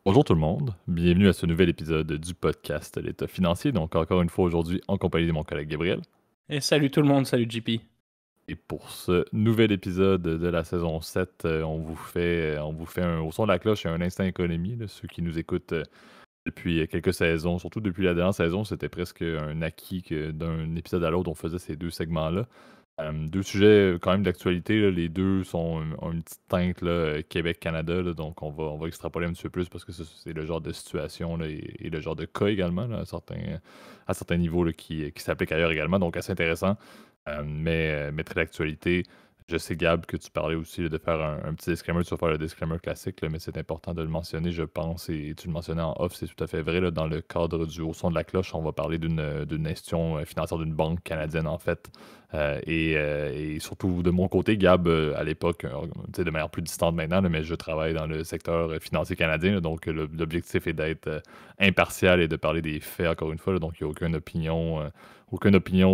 Bonjour tout le monde, bienvenue à ce nouvel épisode du podcast L'État financier. Donc encore une fois aujourd'hui en compagnie de mon collègue Gabriel. Et salut tout le monde, salut JP. Et pour ce nouvel épisode de la saison 7, on vous fait un au son de la cloche et un instant économie. Là, ceux qui nous écoutent depuis quelques saisons, surtout depuis la dernière saison, c'était presque un acquis que d'un épisode à l'autre, on faisait ces deux segments-là. Deux sujets quand même d'actualité, là. Les deux ont une petite teinte là, Québec-Canada, là, donc on va extrapoler un petit peu plus parce que c'est le genre de situation là, et le genre de cas également là, à certains niveaux là, qui s'appliquent ailleurs également, donc assez intéressant, mais très d'actualité. Je sais, Gab, que tu parlais aussi là, de faire un petit disclaimer. Tu vas faire le disclaimer classique, là, mais c'est important de le mentionner, je pense, et tu le mentionnais en off, c'est tout à fait vrai. Là, dans le cadre du Au son de la cloche, on va parler d'une institution financière d'une banque canadienne, en fait. Et surtout de mon côté, Gab, à l'époque, tu sais, de manière plus distante maintenant, là, mais je travaille dans le secteur financier canadien, là, donc l'objectif est d'être impartial et de parler des faits, encore une fois. Là, donc, il n'y a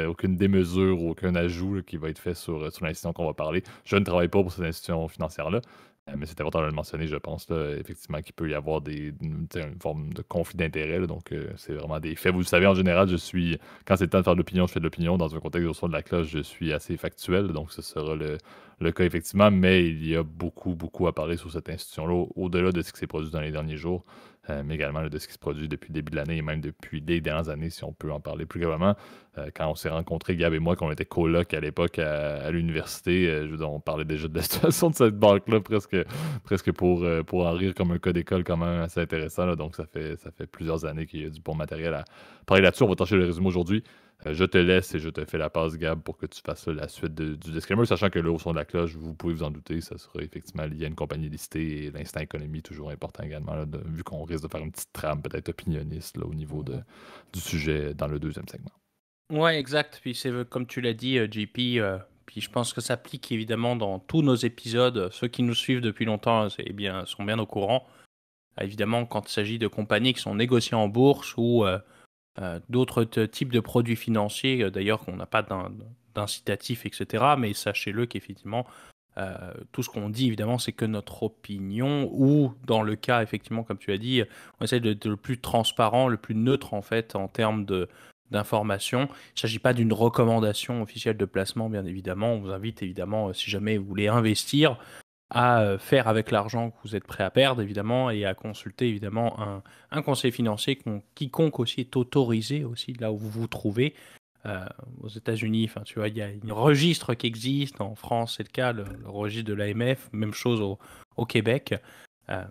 aucune démesure, aucun ajout là, qui va être fait sur l'institution qu'on va parler. Je ne travaille pas pour cette institution financière-là, mais c'est important de le mentionner, je pense, là, effectivement, qu'il peut y avoir une forme de conflit d'intérêt. Là, donc, c'est vraiment des faits. Vous le savez, en général, quand c'est le temps de faire de l'opinion, je fais de l'opinion. Dans un contexte au son de la cloche, je suis assez factuel, donc ce sera le cas, effectivement. Mais il y a beaucoup, beaucoup à parler sur cette institution-là, au-delà de ce qui s'est produit dans les derniers jours, mais également là, de ce qui se produit depuis le début de l'année et même depuis les dernières années, si on peut en parler plus globalement. Quand on s'est rencontrés, Gab et moi, qu'on était coloc à l'époque à l'université, je veux dire, on parlait déjà de la situation de cette banque-là, presque pour en rire comme un cas d'école quand même assez intéressant. Là. Donc, ça fait plusieurs années qu'il y a du bon matériel à parler là-dessus. On va tâcher le résumé aujourd'hui. Je te laisse et je te fais la passe, Gab, pour que tu fasses la suite du disclaimer, sachant que là, au son de la cloche, vous pouvez vous en douter, ça sera effectivement lié à une compagnie listée et l'instant économie, toujours important également, là, vu qu'on risque de faire une petite trame peut-être opinionniste là, au niveau du sujet dans le deuxième segment. Ouais, exact. Puis c'est comme tu l'as dit, JP. Puis je pense que ça s'applique évidemment dans tous nos épisodes. Ceux qui nous suivent depuis longtemps, sont bien au courant. Évidemment, quand il s'agit de compagnies qui sont négociées en bourse ou d'autres types de produits financiers, d'ailleurs qu'on n'a pas d'incitatif, etc. Mais sachez-le qu'effectivement, tout ce qu'on dit, évidemment, c'est que notre opinion, ou dans le cas, effectivement, comme tu as dit, on essaie d'être le plus transparent, le plus neutre, en fait, en termes d'information. Il ne s'agit pas d'une recommandation officielle de placement, bien évidemment. On vous invite, évidemment, si jamais vous voulez investir, à faire avec l'argent que vous êtes prêt à perdre, évidemment, et à consulter, évidemment, un conseiller financier quiconque aussi est autorisé, aussi, là où vous vous trouvez, euh, aux États-Unis. Enfin, tu vois, il y a un registre qui existe. En France, c'est le cas, le registre de l'AMF. Même chose au Québec. Euh,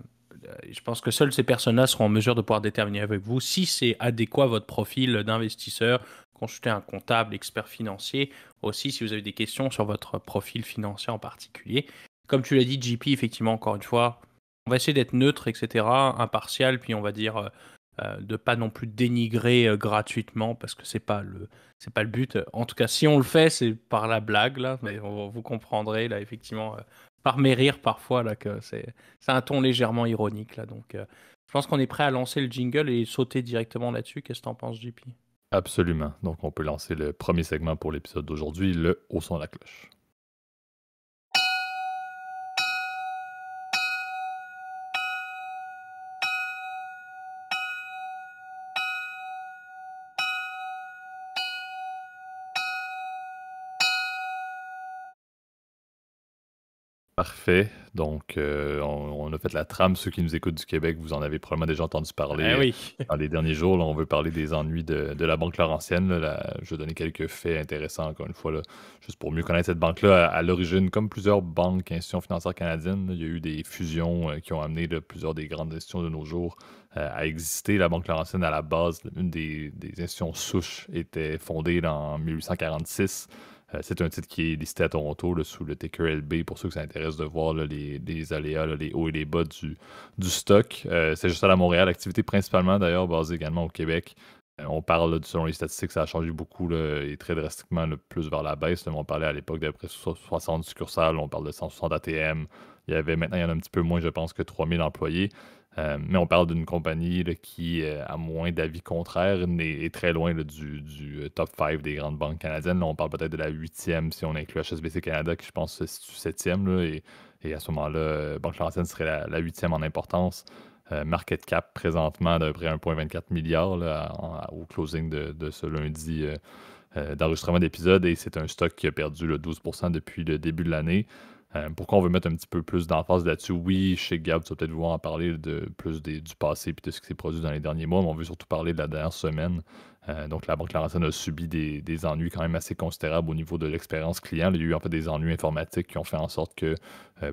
je pense que seules ces personnes-là seront en mesure de pouvoir déterminer avec vous si c'est adéquat à votre profil d'investisseur. Consultez un comptable, expert financier. Aussi, si vous avez des questions sur votre profil financier en particulier. Comme tu l'as dit, JP, effectivement, encore une fois, on va essayer d'être neutre, etc., impartial, puis on va dire de pas non plus dénigrer gratuitement parce que c'est pas le but. En tout cas, si on le fait, c'est par la blague là, mais vous comprendrez là effectivement par mes rires parfois là que c'est un ton légèrement ironique là. Donc, je pense qu'on est prêt à lancer le jingle et sauter directement là-dessus. Qu'est-ce que t'en penses, JP? Absolument. Donc, on peut lancer le premier segment pour l'épisode d'aujourd'hui, le Au son de la cloche. Parfait. Donc, on a fait la trame. Ceux qui nous écoutent du Québec, vous en avez probablement déjà entendu Eh parler oui. dans les derniers jours. Là, on veut parler des ennuis de la Banque Laurentienne. Là. Je vais donner quelques faits intéressants, encore une fois, là, juste pour mieux connaître cette banque-là. À l'origine, comme plusieurs banques et institutions financières canadiennes, là, il y a eu des fusions qui ont amené là, plusieurs des grandes institutions de nos jours à exister. La Banque Laurentienne, à la base, une des institutions souches, était fondée là, en 1846. C'est un titre qui est listé à Toronto là, sous le ticker LB pour ceux que ça intéresse de voir là, les aléas, là, les hauts et les bas du stock. C'est juste à Montréal, activité principalement d'ailleurs basée également au Québec. On parle, là, selon les statistiques, ça a changé beaucoup là, et très drastiquement le plus vers la baisse. Là, on parlait à l'époque d'à peu près 60 succursales, on parle de 160 ATM. Maintenant, il y en a un petit peu moins, je pense, que 3000 employés. Mais on parle d'une compagnie là, qui, à moins d'avis contraires, est très loin là, du top 5 des grandes banques canadiennes. Là, on parle peut-être de la huitième si on inclut HSBC Canada, qui je pense se situe septième. Là, Et à ce moment-là, Banque Laurentienne serait la huitième en importance. Market cap présentement d'à peu près 1,24 milliard là, au closing de ce lundi d'enregistrement d'épisode. Et c'est un stock qui a perdu le 12% depuis le début de l'année. Pourquoi on veut mettre un petit peu plus d'emphase là-dessus? Oui, chez Gab, tu vas peut-être vouloir en parler du passé et de ce qui s'est produit dans les derniers mois, mais on veut surtout parler de la dernière semaine. Donc, la Banque Laurentienne a subi des ennuis quand même assez considérables au niveau de l'expérience client. Il y a eu en fait des ennuis informatiques qui ont fait en sorte que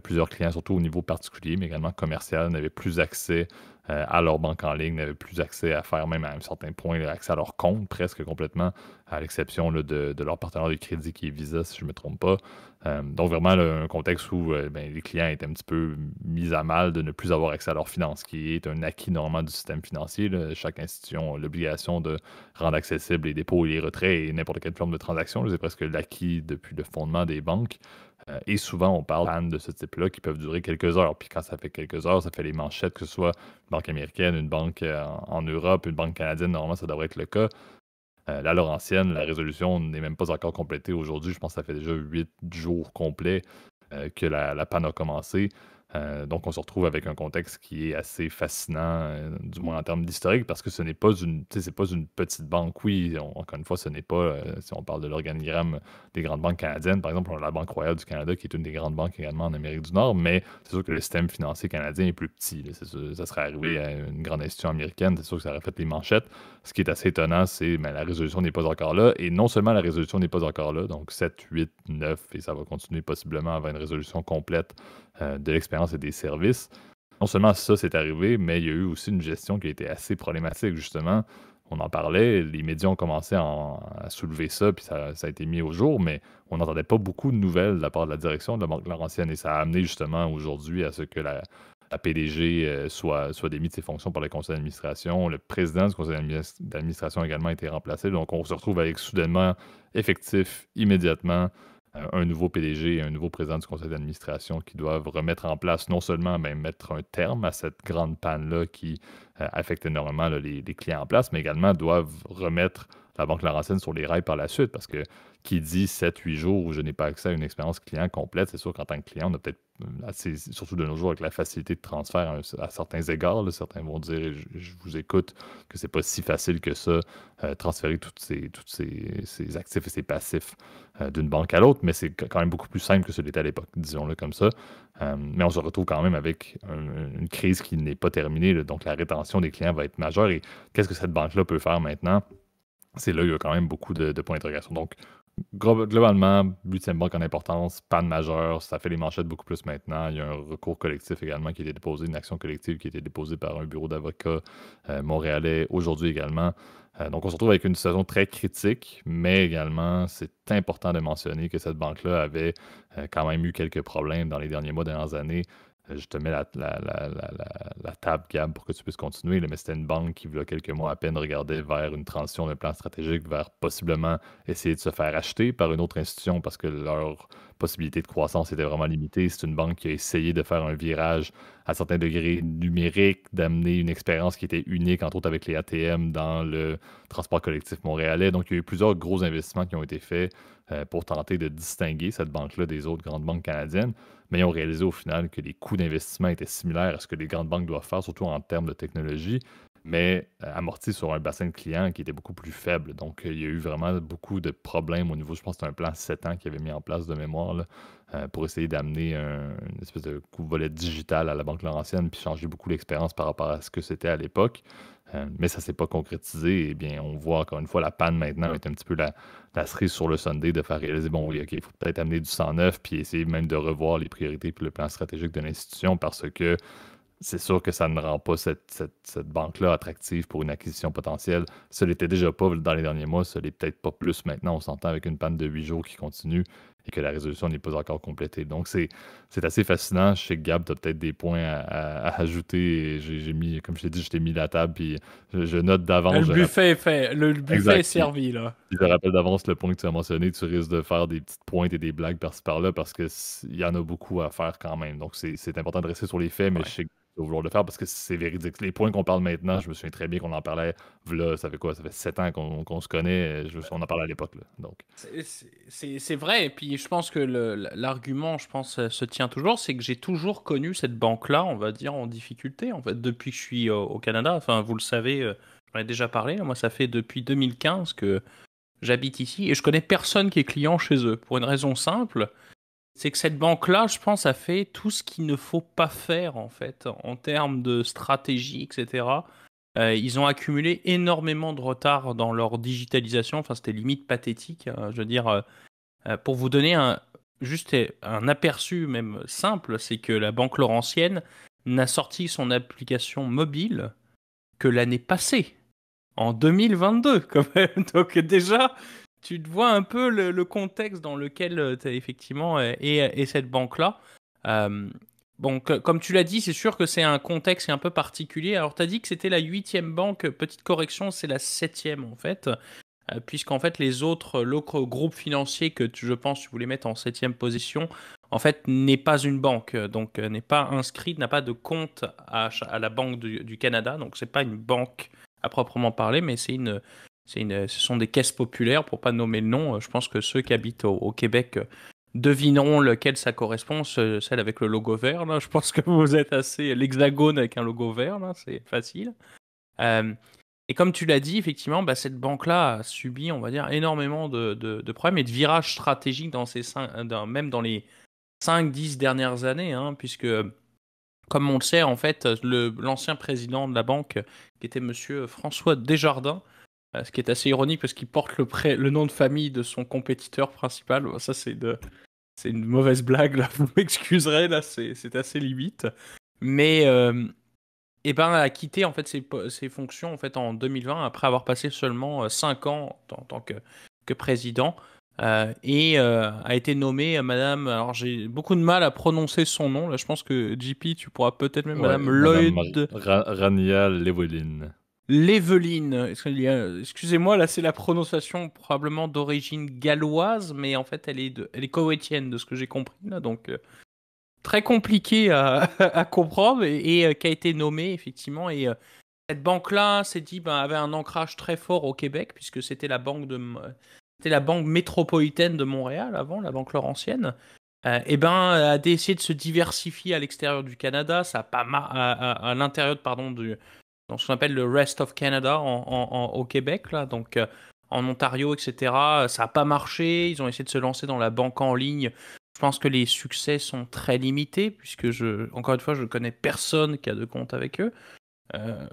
plusieurs clients, surtout au niveau particulier, mais également commercial, n'avaient plus accès à leur banque en ligne, n'avaient plus accès à faire même à un certain point accès à leur compte presque complètement, à l'exception de leur partenaire de crédit qui est Visa, si je ne me trompe pas. Donc vraiment là, un contexte où les clients étaient un petit peu mis à mal de ne plus avoir accès à leurs finances, qui est un acquis normalement du système financier. Là. Chaque institution a l'obligation de rendre accessibles les dépôts et les retraits et n'importe quelle forme de transaction. C'est presque l'acquis depuis le fondement des banques. Et souvent, on parle de pannes de ce type-là qui peuvent durer quelques heures. Puis quand ça fait quelques heures, ça fait les manchettes, que ce soit une banque américaine, une banque en Europe, une banque canadienne. Normalement, ça devrait être le cas. La Laurentienne, la résolution n'est même pas encore complétée aujourd'hui. Je pense que ça fait déjà 8 jours complets que la panne a commencé. Donc, on se retrouve avec un contexte qui est assez fascinant, du moins en termes d'historique, parce que ce n'est pas c'est pas une petite banque. Oui, encore une fois, ce n'est pas, si on parle de l'organigramme des grandes banques canadiennes, par exemple, on a la Banque Royale du Canada, qui est une des grandes banques également en Amérique du Nord, mais c'est sûr que le système financier canadien est plus petit. Là. Ça serait arrivé à une grande institution américaine, c'est sûr que ça aurait fait les manchettes. Ce qui est assez étonnant, c'est que la résolution n'est pas encore là, et non seulement la résolution n'est pas encore là, donc 7, 8, 9, et ça va continuer possiblement avant une résolution complète de l'expérience et des services. Non seulement ça s'est arrivé, mais il y a eu aussi une gestion qui a été assez problématique, justement. On en parlait, les médias ont commencé à soulever ça, puis ça a été mis au jour, mais on n'entendait pas beaucoup de nouvelles de la part de la direction de la Banque Laurentienne, et ça a amené justement aujourd'hui à ce que la PDG soit démis de ses fonctions par le conseil d'administration. Le président du conseil d'administration a également été remplacé, donc on se retrouve avec soudainement effectif immédiatement un nouveau PDG et un nouveau président du conseil d'administration qui doivent remettre en place, non seulement mettre un terme à cette grande panne-là qui affecte énormément là, les clients en place, mais également doivent remettre la Banque Laurentienne sur les rails par la suite, parce que qui dit 7-8 jours où je n'ai pas accès à une expérience client complète, c'est sûr qu'en tant que client, on a peut-être surtout de nos jours avec la facilité de transfert à certains égards, là, certains vont dire, je vous écoute, que c'est pas si facile que ça, transférer tous ces actifs et ces passifs d'une banque à l'autre, mais c'est quand même beaucoup plus simple que ce l'était à l'époque, disons-le comme ça. Mais on se retrouve quand même avec une crise qui n'est pas terminée, là, donc la rétention des clients va être majeure. Et qu'est-ce que cette banque-là peut faire maintenant? C'est là où il y a quand même beaucoup de points d'interrogation. Donc, globalement, huitième banque en importance, panne majeure, ça fait les manchettes beaucoup plus maintenant. Il y a un recours collectif également qui a été déposé, une action collective qui a été déposée par un bureau d'avocats montréalais aujourd'hui également. Donc, on se retrouve avec une situation très critique, mais également, c'est important de mentionner que cette banque-là avait quand même eu quelques problèmes dans les derniers mois, dernières années. Je te mets la table, Gab, pour que tu puisses continuer. Là, mais c'était une banque qui, il y a quelques mois à peine, regardait vers une transition d'un plan stratégique vers possiblement essayer de se faire acheter par une autre institution parce que leur possibilité de croissance était vraiment limitée. C'est une banque qui a essayé de faire un virage à certains degrés numérique, d'amener une expérience qui était unique, entre autres avec les ATM dans le transport collectif montréalais. Donc, il y a eu plusieurs gros investissements qui ont été faits pour tenter de distinguer cette banque-là des autres grandes banques canadiennes, mais ils ont réalisé au final que les coûts d'investissement étaient similaires à ce que les grandes banques doivent faire, surtout en termes de technologie, mais amortis sur un bassin de clients qui était beaucoup plus faible. Donc, il y a eu vraiment beaucoup de problèmes au niveau, je pense que c'était un plan 7 ans qui avait mis en place de mémoire là, pour essayer d'amener une espèce de volet digital à la Banque Laurentienne, puis changer beaucoup l'expérience par rapport à ce que c'était à l'époque. Mais ça ne s'est pas concrétisé. Eh bien, on voit encore une fois la panne maintenant est un petit peu la cerise sur le Sunday de faire réaliser, bon, oui, OK, il faut peut-être amener du sang neuf, puis essayer même de revoir les priorités puis le plan stratégique de l'institution parce que c'est sûr que ça ne rend pas cette banque-là attractive pour une acquisition potentielle. Ça l'était déjà pas dans les derniers mois, ça l'est peut-être pas plus maintenant. On s'entend avec une panne de 8 jours qui continue et que la résolution n'est pas encore complétée. Donc, c'est assez fascinant. Je sais que Gab, tu as peut-être des points à ajouter. J'ai mis, comme je t'ai dit, je t'ai mis la table, puis je note d'avance. Le buffet est fait, le buffet est servi, là. Je te rappelle d'avance le point que tu as mentionné, tu risques de faire des petites pointes et des blagues par-ci par-là parce qu'il y en a beaucoup à faire quand même. Donc, c'est important de rester sur les faits, mais je sais que tu vas vouloir le faire parce que c'est véridique. Les points qu'on parle maintenant, je me souviens très bien qu'on en parlait. Là, ça fait quoi? Ça fait 7 ans qu'on se connaît. On en parlait à l'époque. Donc. C'est vrai, et puis je pense que l'argument, je pense, se tient toujours, c'est que j'ai toujours connu cette banque-là, on va dire, en difficulté, en fait, depuis que je suis au Canada. Enfin, vous le savez, j'en ai déjà parlé. Moi, ça fait depuis 2015 que j'habite ici et je connais personne qui est client chez eux. Pour une raison simple, c'est que cette banque-là, je pense, a fait tout ce qu'il ne faut pas faire, en fait, en termes de stratégie, etc. Ils ont accumulé énormément de retard dans leur digitalisation. Enfin, c'était limite pathétique, hein. Je veux dire, pour vous donner juste un aperçu même simple, c'est que la Banque Laurentienne n'a sorti son application mobile que l'année passée, en 2022 quand même. Donc déjà, tu te vois un peu le contexte dans lequel tu as effectivement et cette banque-là. Euh, Bon, comme tu l'as dit, c'est sûr que c'est un contexte qui est un peu particulier. Alors, tu as dit que c'était la huitième banque. Petite correction, c'est la septième en fait. Puisqu'en fait, l'autre groupe financier que je pense que tu voulais mettre en septième position, en fait, n'est pas une banque. Donc, n'est pas inscrite, n'a pas de compte à la Banque du Canada. Donc, c'est pas une banque à proprement parler, mais ce sont des caisses populaires, pour pas nommer le nom. Je pense que ceux qui habitent au Québec devineront lequel ça correspond, celle avec le logo vert. Là. Je pense que vous êtes assez l'hexagone avec un logo vert, là, c'est facile. Euh, et comme tu l'as dit, effectivement, bah, cette banque-là a subi, on va dire, énormément de problèmes et de virages stratégiques même dans les 5-10 dernières années, hein, puisque, comme on le sait, en fait, l'ancien président de la banque, qui était Monsieur François Desjardins, ce qui est assez ironique parce qu'il porte le nom de famille de son compétiteur principal. Ça, c'est une mauvaise blague, là. Vous m'excuserez, là, c'est assez limite. Mais et ben, a quitté en fait ses fonctions en fait en 2020 après avoir passé seulement 5 ans en tant que président et a été nommé Madame. Alors j'ai beaucoup de mal à prononcer son nom. Là, je pense que JP, tu pourras peut-être même Ouais, Madame Madame Lloyd Rania Llewellyn. Leveline. Excusez-moi, là c'est la prononciation probablement d'origine galloise, mais en fait elle est koweïtienne de ce que j'ai compris là, donc très compliqué à comprendre et qui a été nommé effectivement. Et cette banque-là s'est dit, ben, avait un ancrage très fort au Québec puisque c'était la banque métropolitaine de Montréal avant, la banque Laurentienne. Et ben a essayé de se diversifier à l'extérieur du Canada, ça a pas à l'intérieur pardon dans ce qu'on appelle le Rest of Canada au Québec là, donc en Ontario etc. Ça a pas marché, ils ont essayé de se lancer dans la banque en ligne. Je pense que les succès sont très limités puisque encore une fois, je connais personne qui a de compte avec eux.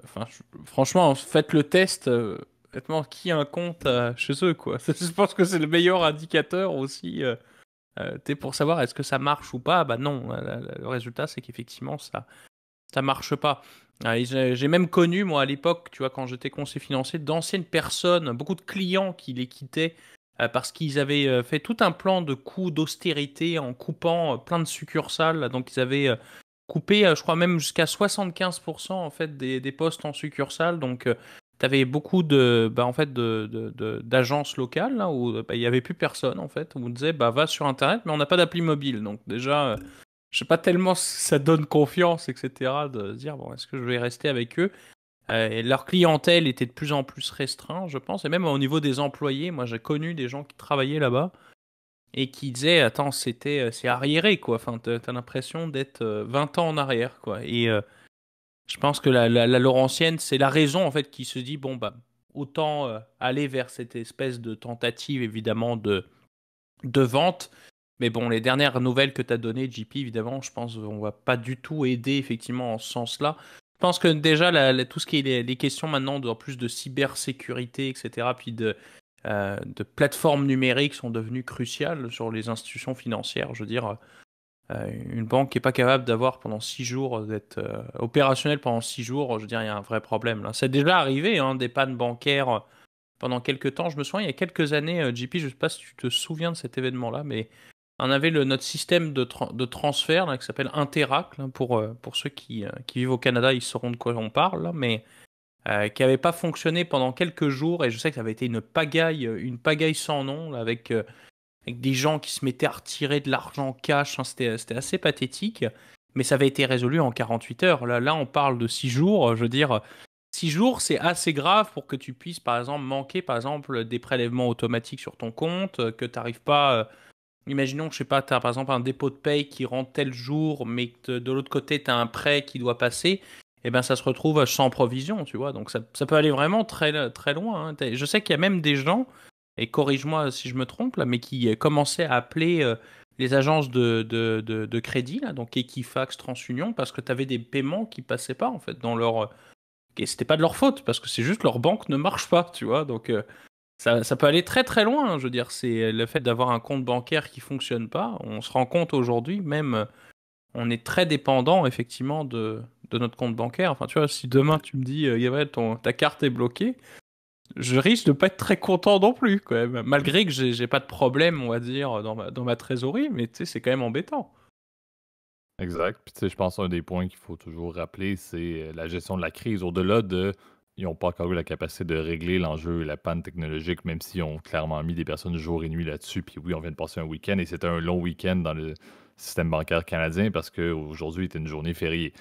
Enfin, franchement, faites le test. Honnêtement, qui a un compte chez eux, quoi. Je pense que c'est le meilleur indicateur aussi. Pour savoir est-ce que ça marche ou pas. Bah non, le résultat, c'est qu'effectivement, ça marche pas. J'ai même connu, moi, à l'époque, tu vois, quand j'étais conseiller financier, d'anciennes personnes, beaucoup de clients qui les quittaient parce qu'ils avaient fait tout un plan de coûts d'austérité en coupant plein de succursales. Donc, ils avaient coupé, je crois même jusqu'à 75% en fait des postes en succursale. Donc, tu avais beaucoup en fait, d'agences locales là, où bah, il n'y avait plus personne en fait. Où on disait, bah, va sur Internet, mais on n'a pas d'appli mobile. Donc, déjà, je sais pas tellement si ça donne confiance, etc. de se dire, bon, est-ce que je vais rester avec eux? Et leur clientèle était de plus en plus restreinte, je pense. Et même au niveau des employés, moi, j'ai connu des gens qui travaillaient là-bas et qui disaient, attends, c'est arriéré, quoi. Enfin, t'as l'impression d'être 20 ans en arrière, quoi. Et je pense que la Laurentienne, c'est la raison, en fait, qui se dit, bon, bah, autant aller vers cette espèce de tentative, évidemment, de vente. Mais bon, les dernières nouvelles que tu as données, JP, évidemment, je pense qu'on va pas du tout aider, effectivement, en ce sens-là. Je pense que déjà, tout ce qui est les questions maintenant, en plus de cybersécurité, etc., puis de plateformes numériques sont devenues cruciales sur les institutions financières. Je veux dire, une banque qui n'est pas capable d'avoir pendant 6 jours, d'être opérationnelle pendant 6 jours, je veux dire, il y a un vrai problème là. C'est déjà arrivé, hein, des pannes bancaires pendant quelques temps. Je me souviens, il y a quelques années, JP, je ne sais pas si tu te souviens de cet événement-là, mais on avait notre système de transfert là, qui s'appelle Interac, là, pour ceux qui vivent au Canada, ils sauront de quoi on parle, là, mais qui n'avait pas fonctionné pendant quelques jours, et je sais que ça avait été une pagaille sans nom, là, avec des gens qui se mettaient à retirer de l'argent cash, hein, c'était assez pathétique, mais ça avait été résolu en 48 heures. Là, on parle de 6 jours, je veux dire, 6 jours, c'est assez grave pour que tu puisses, par exemple, manquer, par exemple, des prélèvements automatiques sur ton compte, que tu n'arrives pas Imaginons, je sais pas, tu as par exemple un dépôt de paye qui rentre tel jour, mais que de l'autre côté, tu as un prêt qui doit passer, et ben ça se retrouve sans provision, tu vois. Donc ça peut aller vraiment très, très loin, hein. Je sais qu'il y a même des gens, et corrige-moi si je me trompe, là, mais qui commençaient à appeler les agences de crédit, là, donc Equifax, TransUnion, parce que tu avais des paiements qui passaient pas, en fait, dans leur. Et c'était pas de leur faute, parce que c'est juste leur banque ne marche pas, tu vois. Donc. Ça peut aller très très loin, hein, je veux dire, c'est le fait d'avoir un compte bancaire qui fonctionne pas. On se rend compte aujourd'hui, même, on est très dépendant effectivement de notre compte bancaire. Enfin, tu vois, si demain tu me dis, Gabriel, ta carte est bloquée, je risque de pas être très content non plus, quand même. Malgré que j'ai pas de problème, on va dire, dans ma trésorerie, mais tu sais, c'est quand même embêtant. Exact. Puis tu sais, je pense un des points qu'il faut toujours rappeler, c'est la gestion de la crise. Au-delà de ils n'ont pas encore eu la capacité de régler l'enjeu et la panne technologique, même s'ils ont clairement mis des personnes jour et nuit là-dessus. Puis oui, on vient de passer un week-end et c'était un long week-end dans le système bancaire canadien parce qu'aujourd'hui était une journée fériée.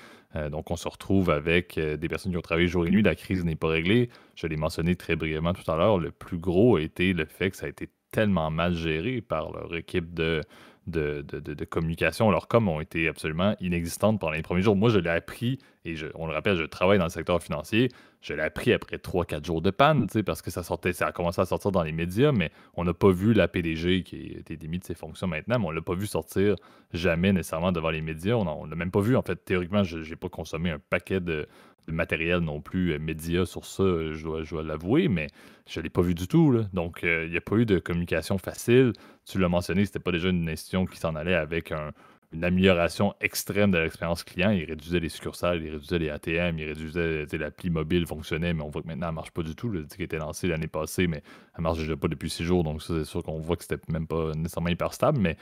Donc on se retrouve avec des personnes qui ont travaillé jour et nuit. La crise n'est pas réglée. Je l'ai mentionné très brièvement tout à l'heure. Le plus gros a été le fait que ça a été tellement mal géré par leur équipe de communication. Leurs coms ont été absolument inexistantes pendant les premiers jours. Moi, je l'ai appris, et on le rappelle, je travaille dans le secteur financier. Je l'ai appris après 3 4 jours de panne, tu sais, parce que ça a commencé à sortir dans les médias, mais on n'a pas vu la PDG qui a été démise de ses fonctions maintenant, mais on ne l'a pas vu sortir jamais nécessairement devant les médias. On ne l'a même pas vu. En fait, théoriquement, je n'ai pas consommé un paquet de matériel non plus média sur ça, je dois l'avouer, mais je ne l'ai pas vu du tout, là. Donc, il n'y a pas eu de communication facile. Tu l'as mentionné, c'était pas déjà une institution qui s'en allait avec une amélioration extrême de l'expérience client. Il réduisait les succursales, il réduisait les ATM, il réduisait, tu sais, l'appli mobile fonctionnait, mais on voit que maintenant, elle marche pas du tout. Le qui a été lancé l'année passée, mais elle marche déjà pas depuis 6 jours. Donc, ça, c'est sûr qu'on voit que c'était même pas nécessairement hyper stable, mais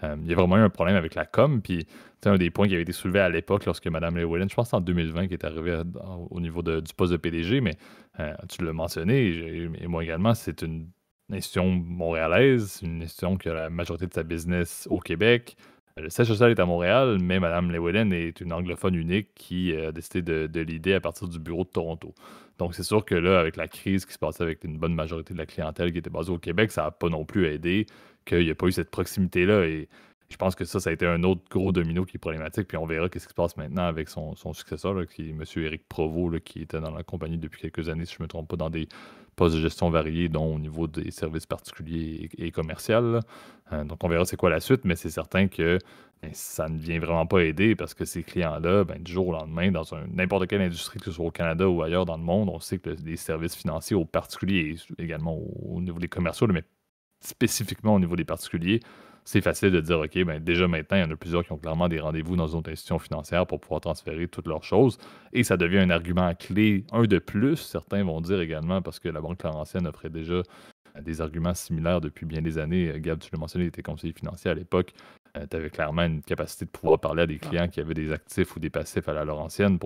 il y a vraiment eu un problème avec la com. Puis, tu sais, un des points qui avait été soulevé à l'époque lorsque Mme Llewellyn, je pense que c'est en 2020, qui est arrivée au niveau du poste de PDG, mais tu l'as mentionné, et moi également, c'est une institution montréalaise, une institution qui a la majorité de sa business au Québec. Le siège social est à Montréal, mais Mme Llewellyn est une anglophone unique qui a décidé de l'idée à partir du bureau de Toronto. Donc, c'est sûr que là, avec la crise qui se passait avec une bonne majorité de la clientèle qui était basée au Québec, ça n'a pas non plus aidé qu'il n'y a pas eu cette proximité-là. Et je pense que ça a été un autre gros domino qui est problématique. Puis on verra ce qui se passe maintenant avec son successeur, là, qui est M. Éric Provost, là, qui était dans la compagnie depuis quelques années, si je ne me trompe pas, dans des postes de gestion variés, dont au niveau des services particuliers et commerciaux, là. Donc on verra c'est quoi la suite, mais c'est certain que ça ne vient vraiment pas aider parce que ces clients-là, du jour au lendemain, dans n'importe quelle industrie, que ce soit au Canada ou ailleurs dans le monde, on sait que les services financiers aux particuliers et également au niveau des commerciaux, là, mais spécifiquement au niveau des particuliers, c'est facile de dire, OK, déjà maintenant, il y en a plusieurs qui ont clairement des rendez-vous dans d'autres institutions financières pour pouvoir transférer toutes leurs choses. Et ça devient un argument clé, un de plus, certains vont dire également, parce que la Banque Laurentienne offrait déjà des arguments similaires depuis bien des années. Gab, tu l'as mentionné, il était conseiller financier à l'époque. Tu avais clairement une capacité de pouvoir parler à des clients qui avaient des actifs ou des passifs à la Laurentienne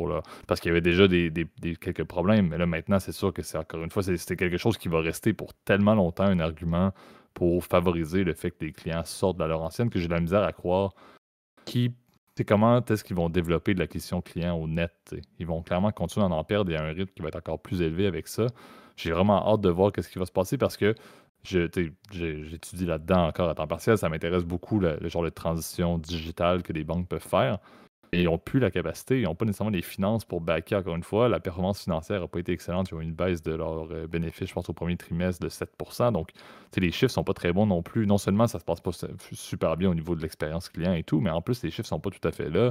parce qu'il y avait déjà quelques problèmes. Mais là, maintenant, c'est sûr que c'est encore une fois, c'est quelque chose qui va rester pour tellement longtemps un argument pour favoriser le fait que les clients sortent de la Laurentienne que j'ai de la misère à croire comment est-ce qu'ils vont développer de l'acquisition client au net, t'sais. Ils vont clairement continuer à en perdre et à un rythme qui va être encore plus élevé avec ça. J'ai vraiment hâte de voir ce qui va se passer parce que j'étudie là-dedans encore à temps partiel. Ça m'intéresse beaucoup le genre de transition digitale que les banques peuvent faire. Et ils n'ont plus la capacité, ils n'ont pas nécessairement les finances pour backer, encore une fois. La performance financière n'a pas été excellente. Ils ont eu une baisse de leurs bénéfices, je pense, au premier trimestre de 7%. Donc, les chiffres sont pas très bons non plus. Non seulement ça se passe pas super bien au niveau de l'expérience client et tout, mais en plus, les chiffres sont pas tout à fait là.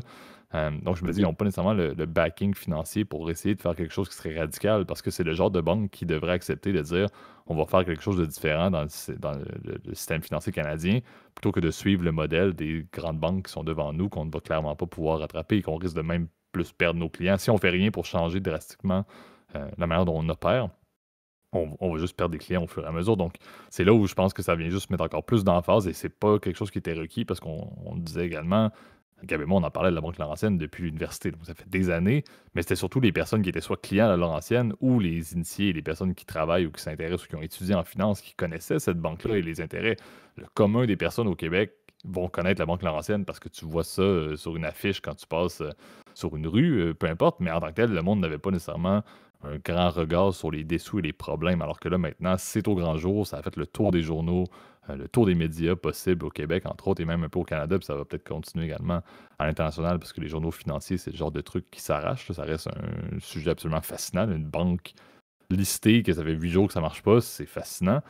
Donc, je me dis, ils n'ont pas nécessairement le backing financier pour essayer de faire quelque chose qui serait radical parce que c'est le genre de banque qui devrait accepter de dire on va faire quelque chose de différent dans le système financier canadien plutôt que de suivre le modèle des grandes banques qui sont devant nous, qu'on ne va clairement pas pouvoir rattraper et qu'on risque de même plus perdre nos clients. Si on ne fait rien pour changer drastiquement la manière dont on opère, on va juste perdre des clients au fur et à mesure. Donc, c'est là où je pense que ça vient juste mettre encore plus d'emphase et c'est pas quelque chose qui était requis parce qu'on disait également, Gab et moi, on en parlait de la Banque Laurentienne depuis l'université, donc ça fait des années, mais c'était surtout les personnes qui étaient soit clients à la Laurentienne ou les initiés, les personnes qui travaillent ou qui s'intéressent ou qui ont étudié en finance, qui connaissaient cette banque-là et les intérêts. Le commun des personnes au Québec vont connaître la Banque Laurentienne parce que tu vois ça sur une affiche quand tu passes sur une rue, peu importe, mais en tant que tel, le monde n'avait pas nécessairement un grand regard sur les dessous et les problèmes, alors que là, maintenant, c'est au grand jour, ça a fait le tour des journaux, le tour des médias possibles au Québec, entre autres, et même un peu au Canada, puis ça va peut-être continuer également à l'international, parce que les journaux financiers, c'est le genre de truc qui s'arrache. Ça reste un sujet absolument fascinant. Une banque listée, que ça fait 8 jours que ça marche pas, c'est fascinant.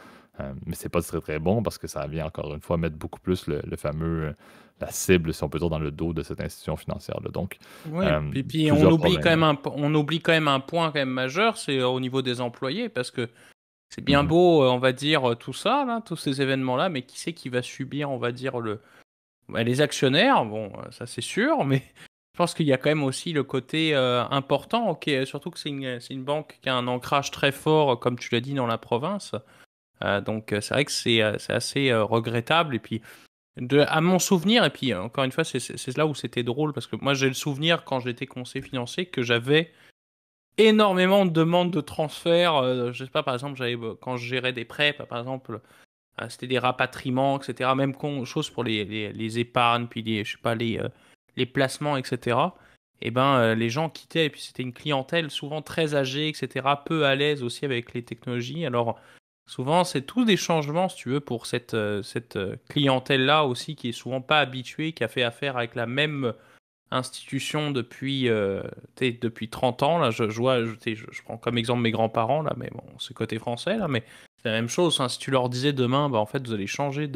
Mais c'est pas très très bon parce que ça vient encore une fois mettre beaucoup plus le fameux, la cible, si on peut dire, dans le dos de cette institution financière-là. Donc, Oui, puis on plusieurs oublie quand problèmes. même on oublie quand même un point quand même majeur, c'est au niveau des employés, parce que c'est bien Mhm. beau, on va dire, tout ça, là, tous ces événements-là, mais qui c'est qui va subir, on va dire, les actionnaires, bon, ça c'est sûr, mais je pense qu'il y a quand même aussi le côté important, ok, surtout que c'est une banque qui a un ancrage très fort, comme tu l'as dit, dans la province. Donc c'est vrai que c'est assez regrettable. Et puis, à mon souvenir, et puis encore une fois, c'est là où c'était drôle, parce que moi j'ai le souvenir, quand j'étais conseiller financier, que j'avais énormément de demandes de transfert. Je sais pas, par exemple, quand je gérais des prêts, par exemple, c'était des rapatriements, etc. Même chose pour les épargnes, puis je sais pas, les placements, etc. Et ben, les gens quittaient, et puis c'était une clientèle souvent très âgée, etc. Peu à l'aise aussi avec les technologies. Alors, souvent, c'est tous des changements, si tu veux, pour cette clientèle-là aussi, qui est souvent pas habituée, qui a fait affaire avec la même institution depuis 30 ans. Là, je vois, je prends comme exemple mes grands-parents, là, mais bon, c'est côté français, là, mais c'est la même chose. Hein. Si tu leur disais demain, bah, en fait, vous allez changer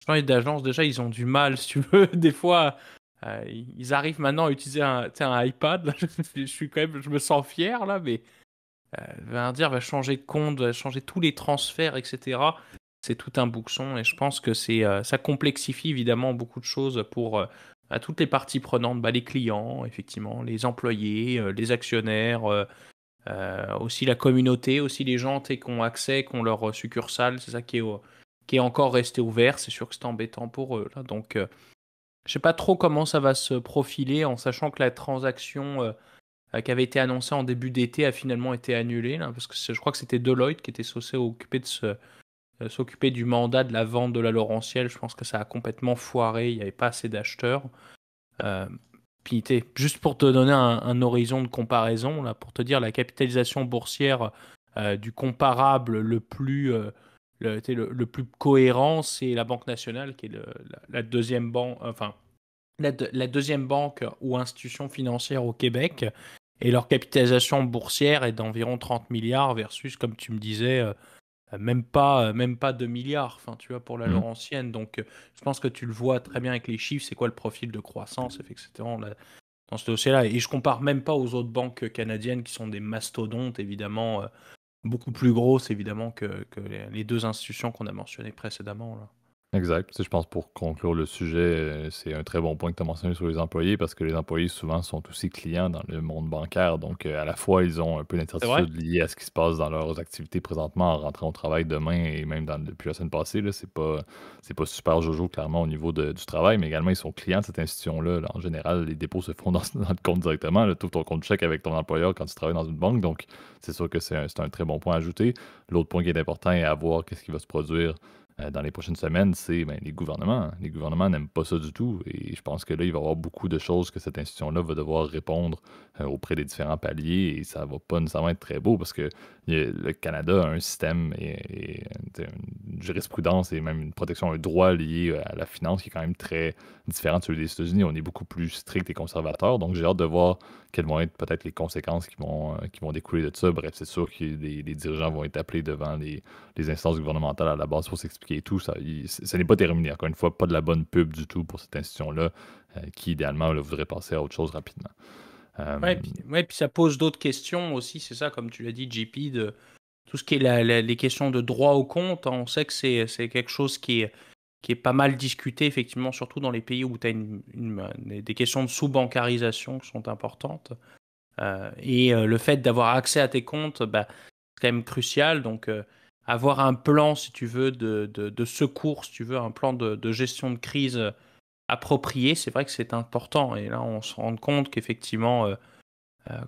d'agence, déjà, ils ont du mal, si tu veux. Des fois, ils arrivent maintenant à utiliser un iPad. Là, je suis quand même, je me sens fier, là, mais va dire, va changer de compte, va changer tous les transferts, etc. C'est tout un bouxon, et je pense que ça complexifie évidemment beaucoup de choses pour à toutes les parties prenantes, bah, les clients, effectivement, les employés, les actionnaires, aussi la communauté, aussi les gens qui ont accès, qui ont leur succursale. C'est ça qui est encore resté ouvert. C'est sûr que c'est embêtant pour eux, là. Donc, je sais pas trop comment ça va se profiler, en sachant que la transaction qui avait été annoncée en début d'été a finalement été annulée, là, parce que je crois que c'était Deloitte qui était censé s'occuper du mandat de la vente de la Laurentielle. Je pense que ça a complètement foiré, il n'y avait pas assez d'acheteurs. Euh, Puis, juste pour te donner un horizon de comparaison, là, pour te dire la capitalisation boursière du comparable le plus cohérent, c'est la Banque nationale, qui est la deuxième banque, enfin, la deuxième banque ou institution financière au Québec. Et leur capitalisation boursière est d'environ 30 milliards versus, comme tu me disais, même pas 2 milliards, enfin, tu vois, pour la Mhm. Laurentienne. Donc, je pense que tu le vois très bien avec les chiffres, c'est quoi le profil de croissance, effectivement, là, dans ce dossier-là. Et je compare même pas aux autres banques canadiennes qui sont des mastodontes, évidemment, beaucoup plus grosses, évidemment, que les deux institutions qu'on a mentionnées précédemment, là. Exact. Tu sais, je pense pour conclure le sujet, c'est un très bon point que tu as mentionné sur les employés parce que les employés souvent sont aussi clients dans le monde bancaire. Donc, à la fois, ils ont un peu C'est vrai? d'incertitude liée à ce qui se passe dans leurs activités présentement en rentrant au travail demain et même depuis la semaine passée. Là, c'est pas super jojo, clairement, au niveau du travail, mais également, ils sont clients de cette institution-là. Là. En général, les dépôts se font dans le compte directement. Tu ouvres ton compte chèque avec ton employeur quand tu travailles dans une banque. Donc, c'est sûr que c'est un très bon point à ajouter. L'autre point qui est important et à voir qu'est-ce qui va se produire dans les prochaines semaines, c'est les gouvernements. Hein. Les gouvernements n'aiment pas ça du tout. Et je pense que là, il va y avoir beaucoup de choses que cette institution-là va devoir répondre auprès des différents paliers. Et ça va pas nécessairement être très beau parce que le Canada a un système et une jurisprudence et même une protection, un droit lié à la finance qui est quand même très différent de celui des États-Unis. On est beaucoup plus strict et conservateur. Donc, j'ai hâte de voir quelles vont être peut-être les conséquences qui vont découler de ça. Bref, c'est sûr que les dirigeants vont être appelés devant les instances gouvernementales à la base pour s'expliquer et tout. Ça n'est pas terminé. Encore une fois, pas de la bonne pub du tout pour cette institution-là qui, idéalement, là, voudrait passer à autre chose rapidement. Euh, Ouais, puis ça pose d'autres questions aussi, c'est ça, comme tu l'as dit, JP, de tout ce qui est les questions de droit au compte. Hein. On sait que c'est quelque chose qui est pas mal discuté, effectivement, surtout dans les pays où tu as des questions de sous-bancarisation qui sont importantes. Et le fait d'avoir accès à tes comptes, bah, c'est quand même crucial. Donc, avoir un plan, si tu veux, de secours, si tu veux, un plan de gestion de crise approprié, c'est vrai que c'est important. Et là, on se rend compte qu'effectivement,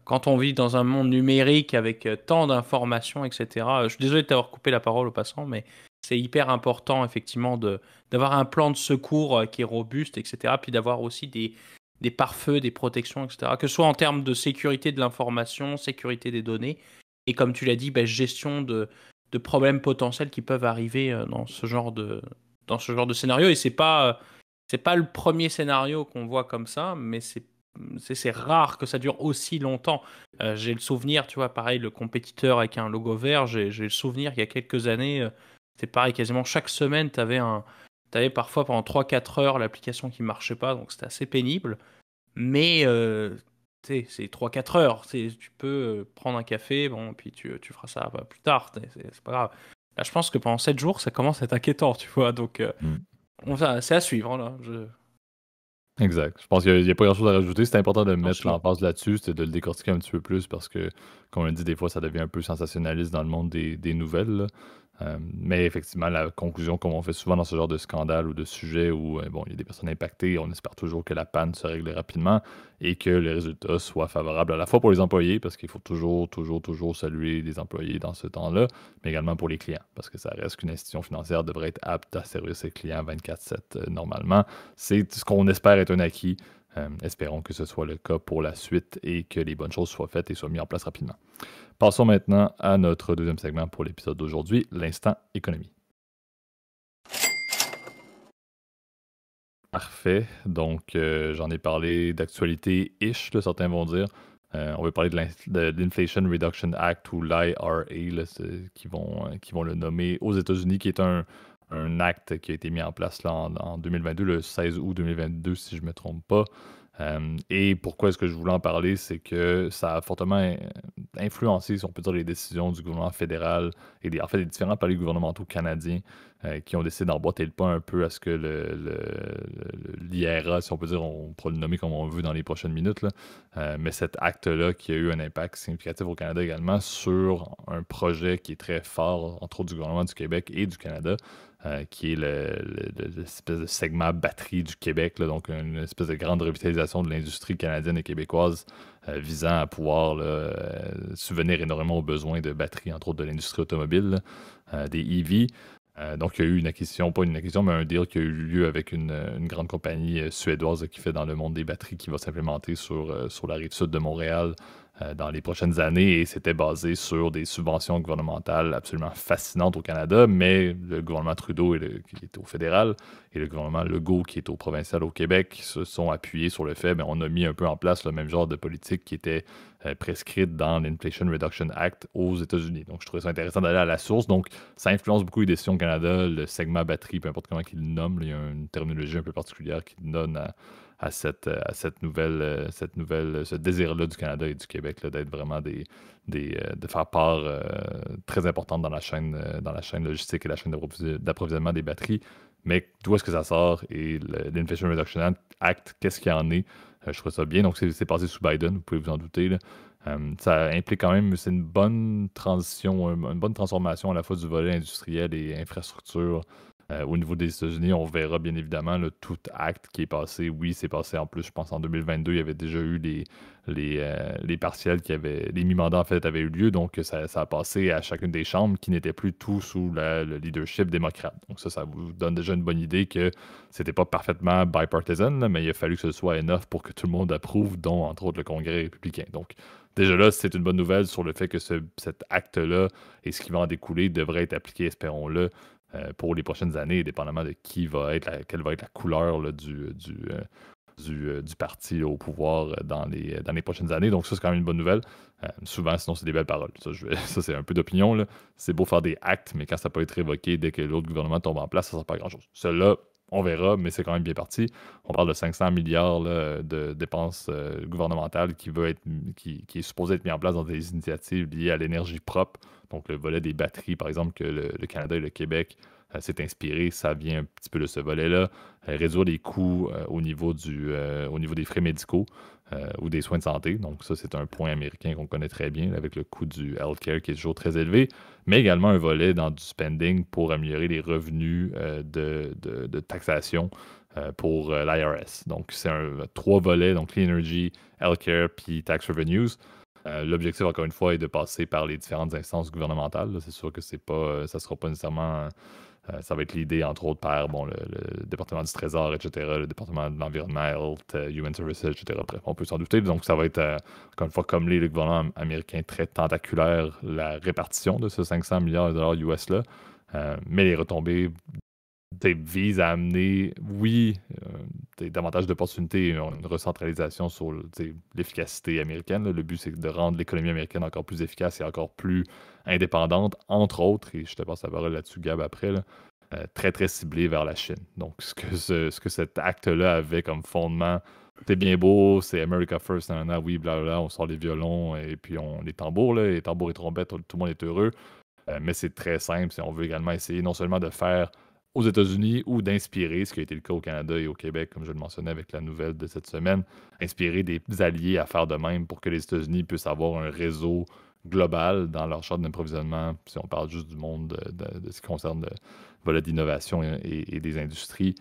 quand on vit dans un monde numérique avec tant d'informations, etc., je suis désolé de t'avoir coupé la parole au passant, mais c'est hyper important, effectivement, d'avoir un plan de secours qui est robuste, etc., puis d'avoir aussi des pare-feux, des protections, etc., que ce soit en termes de sécurité de l'information, sécurité des données, et comme tu l'as dit, bah, gestion de problèmes potentiels qui peuvent arriver dans ce genre dans ce genre de scénario, et c'est pas le premier scénario qu'on voit comme ça, mais c'est rare que ça dure aussi longtemps. J'ai le souvenir, tu vois, pareil, le compétiteur avec un logo vert, j'ai le souvenir qu'il y a quelques années, c'était pareil, quasiment chaque semaine, t'avais parfois pendant 3-4 heures l'application qui marchait pas, donc c'était assez pénible. Mais tu sais, c'est 3-4 heures. Tu peux prendre un café, bon, puis tu feras ça plus tard. C'est pas grave. Là, je pense que pendant 7 jours, ça commence à être inquiétant, tu vois. Donc, Mm. c'est à suivre, là. Exact. Je pense qu'il n'y a, pas grand-chose à rajouter. C'est important de Non, mettre sinon. l'emphase là-dessus, c'est de le décortiquer un petit peu plus parce que, comme on l'a dit, des fois, ça devient un peu sensationnaliste dans le monde des nouvelles, là. Mais effectivement, la conclusion, comme on fait souvent dans ce genre de scandale ou de sujet où bon, il y a des personnes impactées, on espère toujours que la panne se règle rapidement et que les résultats soient favorables à la fois pour les employés, parce qu'il faut toujours, toujours, toujours saluer les employés dans ce temps-là, mais également pour les clients, parce que ça reste qu'une institution financière devrait être apte à servir ses clients 24/7 normalement. C'est ce qu'on espère être un acquis. Espérons que ce soit le cas pour la suite et que les bonnes choses soient faites et soient mises en place rapidement. Passons maintenant à notre deuxième segment pour l'épisode d'aujourd'hui, l'instant économie. Parfait. Donc, j'en ai parlé d'actualité-ish, là, certains vont dire. On va parler de l'Inflation Reduction Act ou l'IRA, là, qui vont le nommer aux États-Unis, qui est un acte qui a été mis en place là, en 2022, le 16 août 2022, si je ne me trompe pas. Et pourquoi est-ce que je voulais en parler? C'est que ça a fortement influencé, si on peut dire, les décisions du gouvernement fédéral et en fait, les différents paliers gouvernementaux canadiens qui ont décidé d'emboîter le pas un peu à ce que l'IRA, si on peut dire, on pourra le nommer comme on veut dans les prochaines minutes, là. Mais cet acte-là qui a eu un impact significatif au Canada également sur un projet qui est très fort, entre autres du gouvernement du Québec et du Canada, qui est l'espèce de segment batterie du Québec, là, donc une espèce de grande revitalisation de l'industrie canadienne et québécoise visant à pouvoir subvenir énormément aux besoins de batteries, entre autres de l'industrie automobile, des EV. Donc, il y a eu une acquisition, pas une acquisition, mais un deal qui a eu lieu avec une grande compagnie suédoise qui fait dans le monde des batteries qui va s'implémenter sur la rive sud de Montréal dans les prochaines années. Et c'était basé sur des subventions gouvernementales absolument fascinantes au Canada, mais le gouvernement Trudeau, qui est au fédéral, et le gouvernement Legault, qui est au provincial au Québec, se sont appuyés sur le fait, mais on a mis un peu en place le même genre de politique qui était prescrite dans l'Inflation Reduction Act aux États-Unis. Donc, je trouvais ça intéressant d'aller à la source. Donc, ça influence beaucoup les décisions au Canada, le segment batterie, peu importe comment il le nomme. Il y a une terminologie un peu particulière qui donne à cette nouvelle, ce désir-là du Canada et du Québec là, d'être vraiment de faire part très importante dans la chaîne logistique et la chaîne d'approvisionnement des batteries. Mais d'où est-ce que ça sort et l'Inflation Reduction Act, qu'est-ce qu'il y en est? Je trouve ça bien. Donc, c'est passé sous Biden, vous pouvez vous en douter, là. Ça implique quand même, c'est une bonne transition, une bonne transformation à la fois du volet industriel et infrastructure au niveau des États-Unis. On verra bien évidemment là, tout acte qui est passé. Oui, c'est passé en plus, je pense en 2022, il y avait déjà eu les partiels les mi-mandats en fait avaient eu lieu. Donc, ça a passé à chacune des chambres qui n'étaient plus tout sous le leadership démocrate. Donc, ça vous donne déjà une bonne idée que c'était pas parfaitement bipartisan, là, mais il a fallu que ce soit enough pour que tout le monde approuve, dont entre autres le Congrès républicain. Donc, déjà là, c'est une bonne nouvelle sur le fait que cet acte-là et ce qui va en découler devrait être appliqué, espérons-le, pour les prochaines années, dépendamment de quelle va être la couleur là, du parti au pouvoir dans les prochaines années. Donc, ça, c'est quand même une bonne nouvelle. Souvent, sinon, c'est des belles paroles. Ça, ça c'est un peu d'opinion, là. C'est beau faire des actes, mais quand ça peut être révoqué dès que l'autre gouvernement tombe en place, ça ne sert pas à grand-chose. Celui-là, on verra, mais c'est quand même bien parti. On parle de 500 milliards là, de dépenses gouvernementales qui est supposé être mis en place dans des initiatives liées à l'énergie propre. Donc, le volet des batteries, par exemple, que le Canada et le Québec s'est inspiré, ça vient un petit peu de ce volet-là. Réduire les coûts au niveau des frais médicaux ou des soins de santé. Donc, ça, c'est un point américain qu'on connaît très bien, avec le coût du healthcare qui est toujours très élevé, mais également un volet dans du spending pour améliorer les revenus de taxation pour l'IRS. Donc, c'est 3 volets, donc Clean Energy, Healthcare, puis Tax Revenues. L'objectif, encore une fois, est de passer par les différentes instances gouvernementales. Là. C'est sûr que ça ne sera pas nécessairement... ça va être l'idée, entre autres, par le département du Trésor, etc., le département de l'Environnement, Health, Human Services, etc. Bref, on peut s'en douter. Donc, ça va être, encore une fois, comme le gouvernement américain, très tentaculaire, la répartition de ce 500 milliards de dollars US-là. Mais les retombées vise à amener, oui, davantage d'opportunités, une recentralisation sur l'efficacité américaine. Là. Le but, c'est de rendre l'économie américaine encore plus efficace et encore plus indépendante, entre autres, et je te passe la parole là-dessus, Gab, après, là, très, très ciblée vers la Chine. Donc, ce que cet acte-là avait comme fondement, c'est bien beau, c'est America First, oui, blablabla, on sort les violons et puis les tambours, là, les tambours et trompettes, tout le monde est heureux. Mais c'est très simple, on veut également essayer non seulement de faire aux États-Unis ou d'inspirer, ce qui a été le cas au Canada et au Québec, comme je le mentionnais avec la nouvelle de cette semaine, inspirer des alliés à faire de même pour que les États-Unis puissent avoir un réseau global dans leur chaîne d'approvisionnement, si on parle juste du monde de ce qui concerne le volet d'innovation et des industries,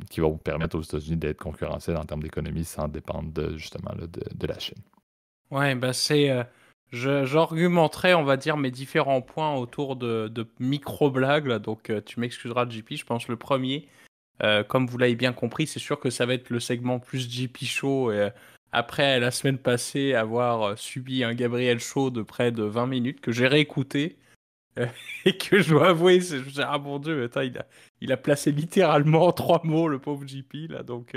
qui vont permettre aux États-Unis d'être concurrentiels en termes d'économie sans dépendre justement de la Chine. Ouais, bah j'argumenterai, on va dire, mes différents points autour de micro-blagues, là. Donc tu m'excuseras, JP, je pense le premier, comme vous l'avez bien compris, c'est sûr que ça va être le segment plus JP Show, après la semaine passée avoir subi un Gabriel Show de près de 20 minutes que j'ai réécouté, et que je dois avouer, je me dis, ah mon Dieu, attends, il a placé littéralement 3 mots, le pauvre JP, là. Donc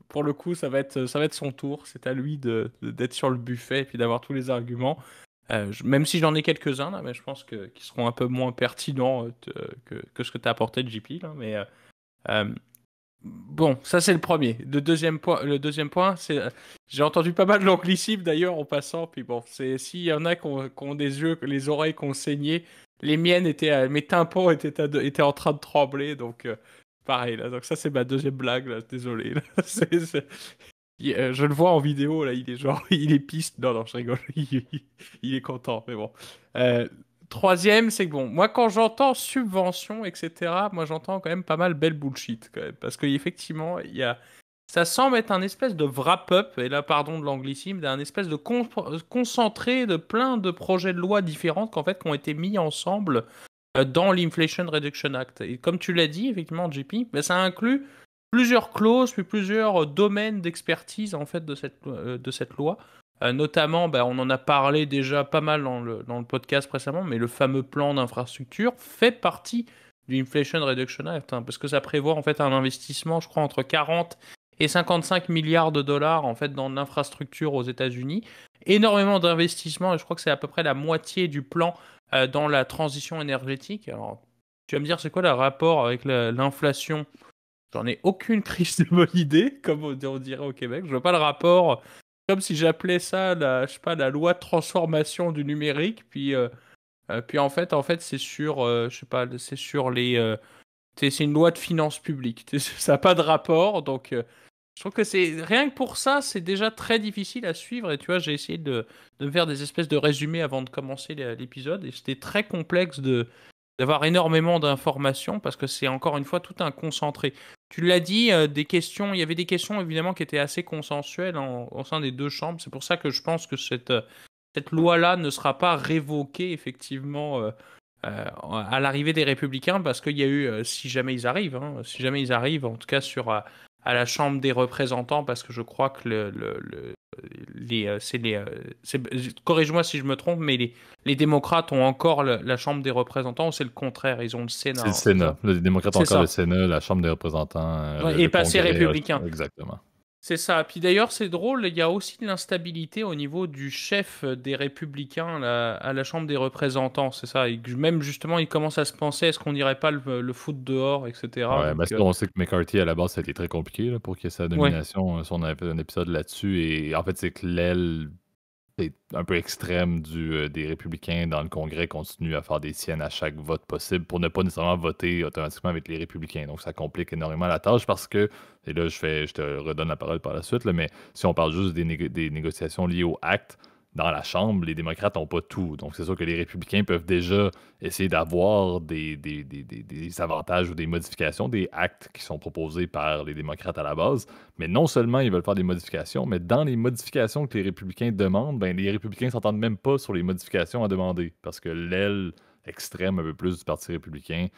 pour le coup, ça va être son tour. C'est à lui d'être sur le buffet et puis d'avoir tous les arguments. Même si j'en ai quelques-uns, là, mais je pense qu'ils seront un peu moins pertinents que ce que tu as apporté de JP. Là, mais bon, ça c'est le premier. Le deuxième point, c'est j'ai entendu pas mal d'anglicismes d'ailleurs en passant. Puis bon, s'il y en a qui ont des yeux, les oreilles qui ont saigné, les miennes mes tympans étaient en train de trembler. Donc pareil là. Donc ça c'est ma deuxième blague là. Désolé. Là. Je le vois en vidéo là. Il est genre, il est piste. Non non, je rigole. Il est content. Mais bon. Euh, Troisième, c'est que bon, moi quand j'entends subvention, etc., moi j'entends quand même pas mal belle bullshit quand même, parce qu'effectivement, ça semble être un espèce de wrap-up, et là pardon de l'anglicisme, d'un espèce de concentré de plein de projets de loi différents qu'en fait qui ont été mis ensemble dans l'Inflation Reduction Act. Et comme tu l'as dit, effectivement, JP, ben, ça inclut plusieurs clauses, puis plusieurs domaines d'expertise en fait de cette loi. Notamment, on en a parlé déjà pas mal dans le podcast précédemment, mais le fameux plan d'infrastructure fait partie du Inflation Reduction Act, hein, parce que ça prévoit en fait un investissement, je crois, entre 40 et 55 milliards de dollars en fait dans l'infrastructure aux États-Unis. Énormément d'investissements, et je crois que c'est à peu près la moitié du plan dans la transition énergétique. Alors, tu vas me dire, c'est quoi le rapport avec l'inflation? J'en ai aucune crise de bonne idée, comme on dirait au Québec. Je vois pas le rapport. Comme si j'appelais ça je sais pas, la loi de transformation du numérique. Puis en fait, c'est sur, je sais pas, c'est sur c'est une loi de finances publiques. Ça n'a pas de rapport, donc je trouve que c'est rien que pour ça, c'est déjà très difficile à suivre. Et tu vois, j'ai essayé de me faire des espèces de résumés avant de commencer l'épisode, et c'était très complexe d'avoir énormément d'informations parce que c'est encore une fois tout un concentré. Tu l'as dit, il y avait des questions évidemment qui étaient assez consensuelles au sein des deux chambres. C'est pour ça que je pense que cette loi-là ne sera pas révoquée effectivement à l'arrivée des Républicains, parce qu'il y a eu, si jamais ils arrivent, en tout cas à la Chambre des représentants, parce que je crois que corrige-moi si je me trompe, mais les démocrates ont encore la Chambre des représentants, ou c'est le contraire, ils ont le Sénat, C'est le hein, c'est Sénat. ça? Les démocrates ont C'est encore le ça. Sénat, la Chambre des représentants, Ouais, et le passé Congrès. républicain. Exactement. C'est ça. Puis d'ailleurs, c'est drôle, il y a aussi de l'instabilité au niveau du chef des Républicains à la Chambre des représentants, c'est ça. Et même justement, il commence à se penser, est-ce qu'on n'irait pas le foutre dehors, etc. Ouais, Donc, ça, on sait que McCarthy, à la base, ça a été très compliqué là, pour qu'il y ait sa ouais. nomination. Ça, on avait fait un épisode là-dessus. Et en fait, c'est que l'aile est un peu extrême des républicains dans le Congrès continue à faire des siennes à chaque vote possible pour ne pas nécessairement voter automatiquement avec les républicains. Donc, ça complique énormément la tâche parce que, et là, je te redonne la parole par la suite, là, mais si on parle juste des négociations liées au acte, dans la Chambre, les démocrates n'ont pas tout. Donc, c'est sûr que les républicains peuvent déjà essayer d'avoir des avantages ou des modifications des actes qui sont proposés par les démocrates à la base. Mais non seulement ils veulent faire des modifications, mais dans les modifications que les républicains demandent, les républicains s'entendent même pas sur les modifications à demander. Parce que l'aile extrême un peu plus du Parti républicain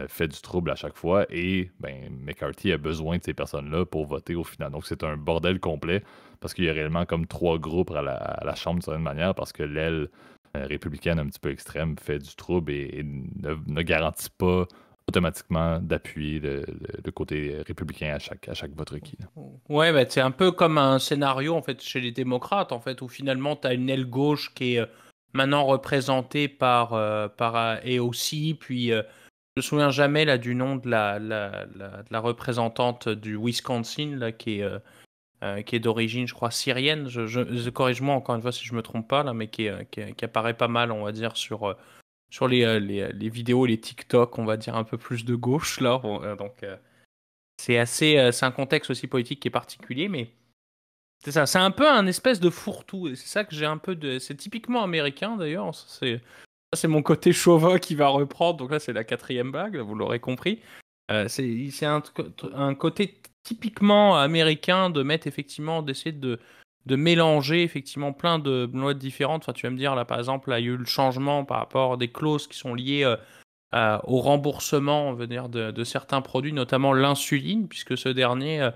fait du trouble à chaque fois. Et McCarthy a besoin de ces personnes-là pour voter au final. Donc, c'est un bordel complet parce qu'il y a réellement comme 3 groupes à la Chambre d'une certaine manière, parce que l'aile républicaine un petit peu extrême fait du trouble et ne garantit pas automatiquement d'appuyer le côté républicain à chaque vote requis. Ouais, bah, c'est un peu comme un scénario en fait chez les démocrates en fait où finalement tu as une aile gauche qui est maintenant représentée par AOC, puis je me souviens jamais là du nom de la représentante du Wisconsin là qui est d'origine je crois syrienne. Corrige-moi encore une fois si je me trompe pas là, mais qui apparaît pas mal on va dire sur les vidéos, les TikTok, on va dire un peu plus de gauche là. Donc c'est un contexte aussi politique qui est particulier, mais c'est ça, c'est un peu un espèce de fourre-tout. Et c'est ça que j'ai un peu de. C'est typiquement américain d'ailleurs. Ça, c'est mon côté chauvin qui va reprendre. Donc là, c'est la quatrième blague, vous l'aurez compris. C'est un côté typiquement américain de mettre effectivement, d'essayer de mélanger effectivement plein de lois différentes. Enfin, tu vas me dire là, par exemple, là, il y a eu le changement par rapport à des clauses qui sont liées au remboursement, on veut dire, de certains produits, notamment l'insuline, puisque ce dernier,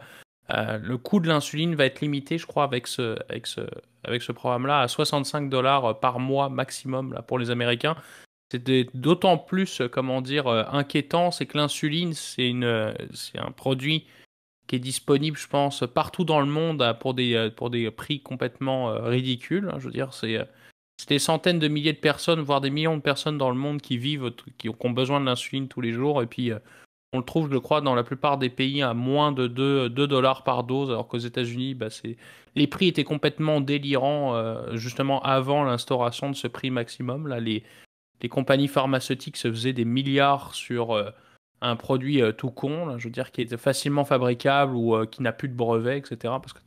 le coût de l'insuline va être limité, je crois, avec ce programme-là, à 65 dollars par mois maximum là, pour les Américains. C'est d'autant plus, comment dire, inquiétant, c'est que l'insuline, c'est un produit qui est disponible, je pense, partout dans le monde pour des prix complètement ridicules. Hein. Je veux dire, c'est des centaines de milliers de personnes, voire des millions de personnes dans le monde qui vivent, qui ont besoin de l'insuline tous les jours. Et puis, on le trouve, je crois, dans la plupart des pays à moins de 2 dollars par dose, alors qu'aux États-Unis, bah, les prix étaient complètement délirants, justement avant l'instauration de ce prix maximum. Là, les compagnies pharmaceutiques se faisaient des milliards sur un produit tout con, là, je veux dire, qui est facilement fabricable ou qui n'a plus de brevets, etc. Parce que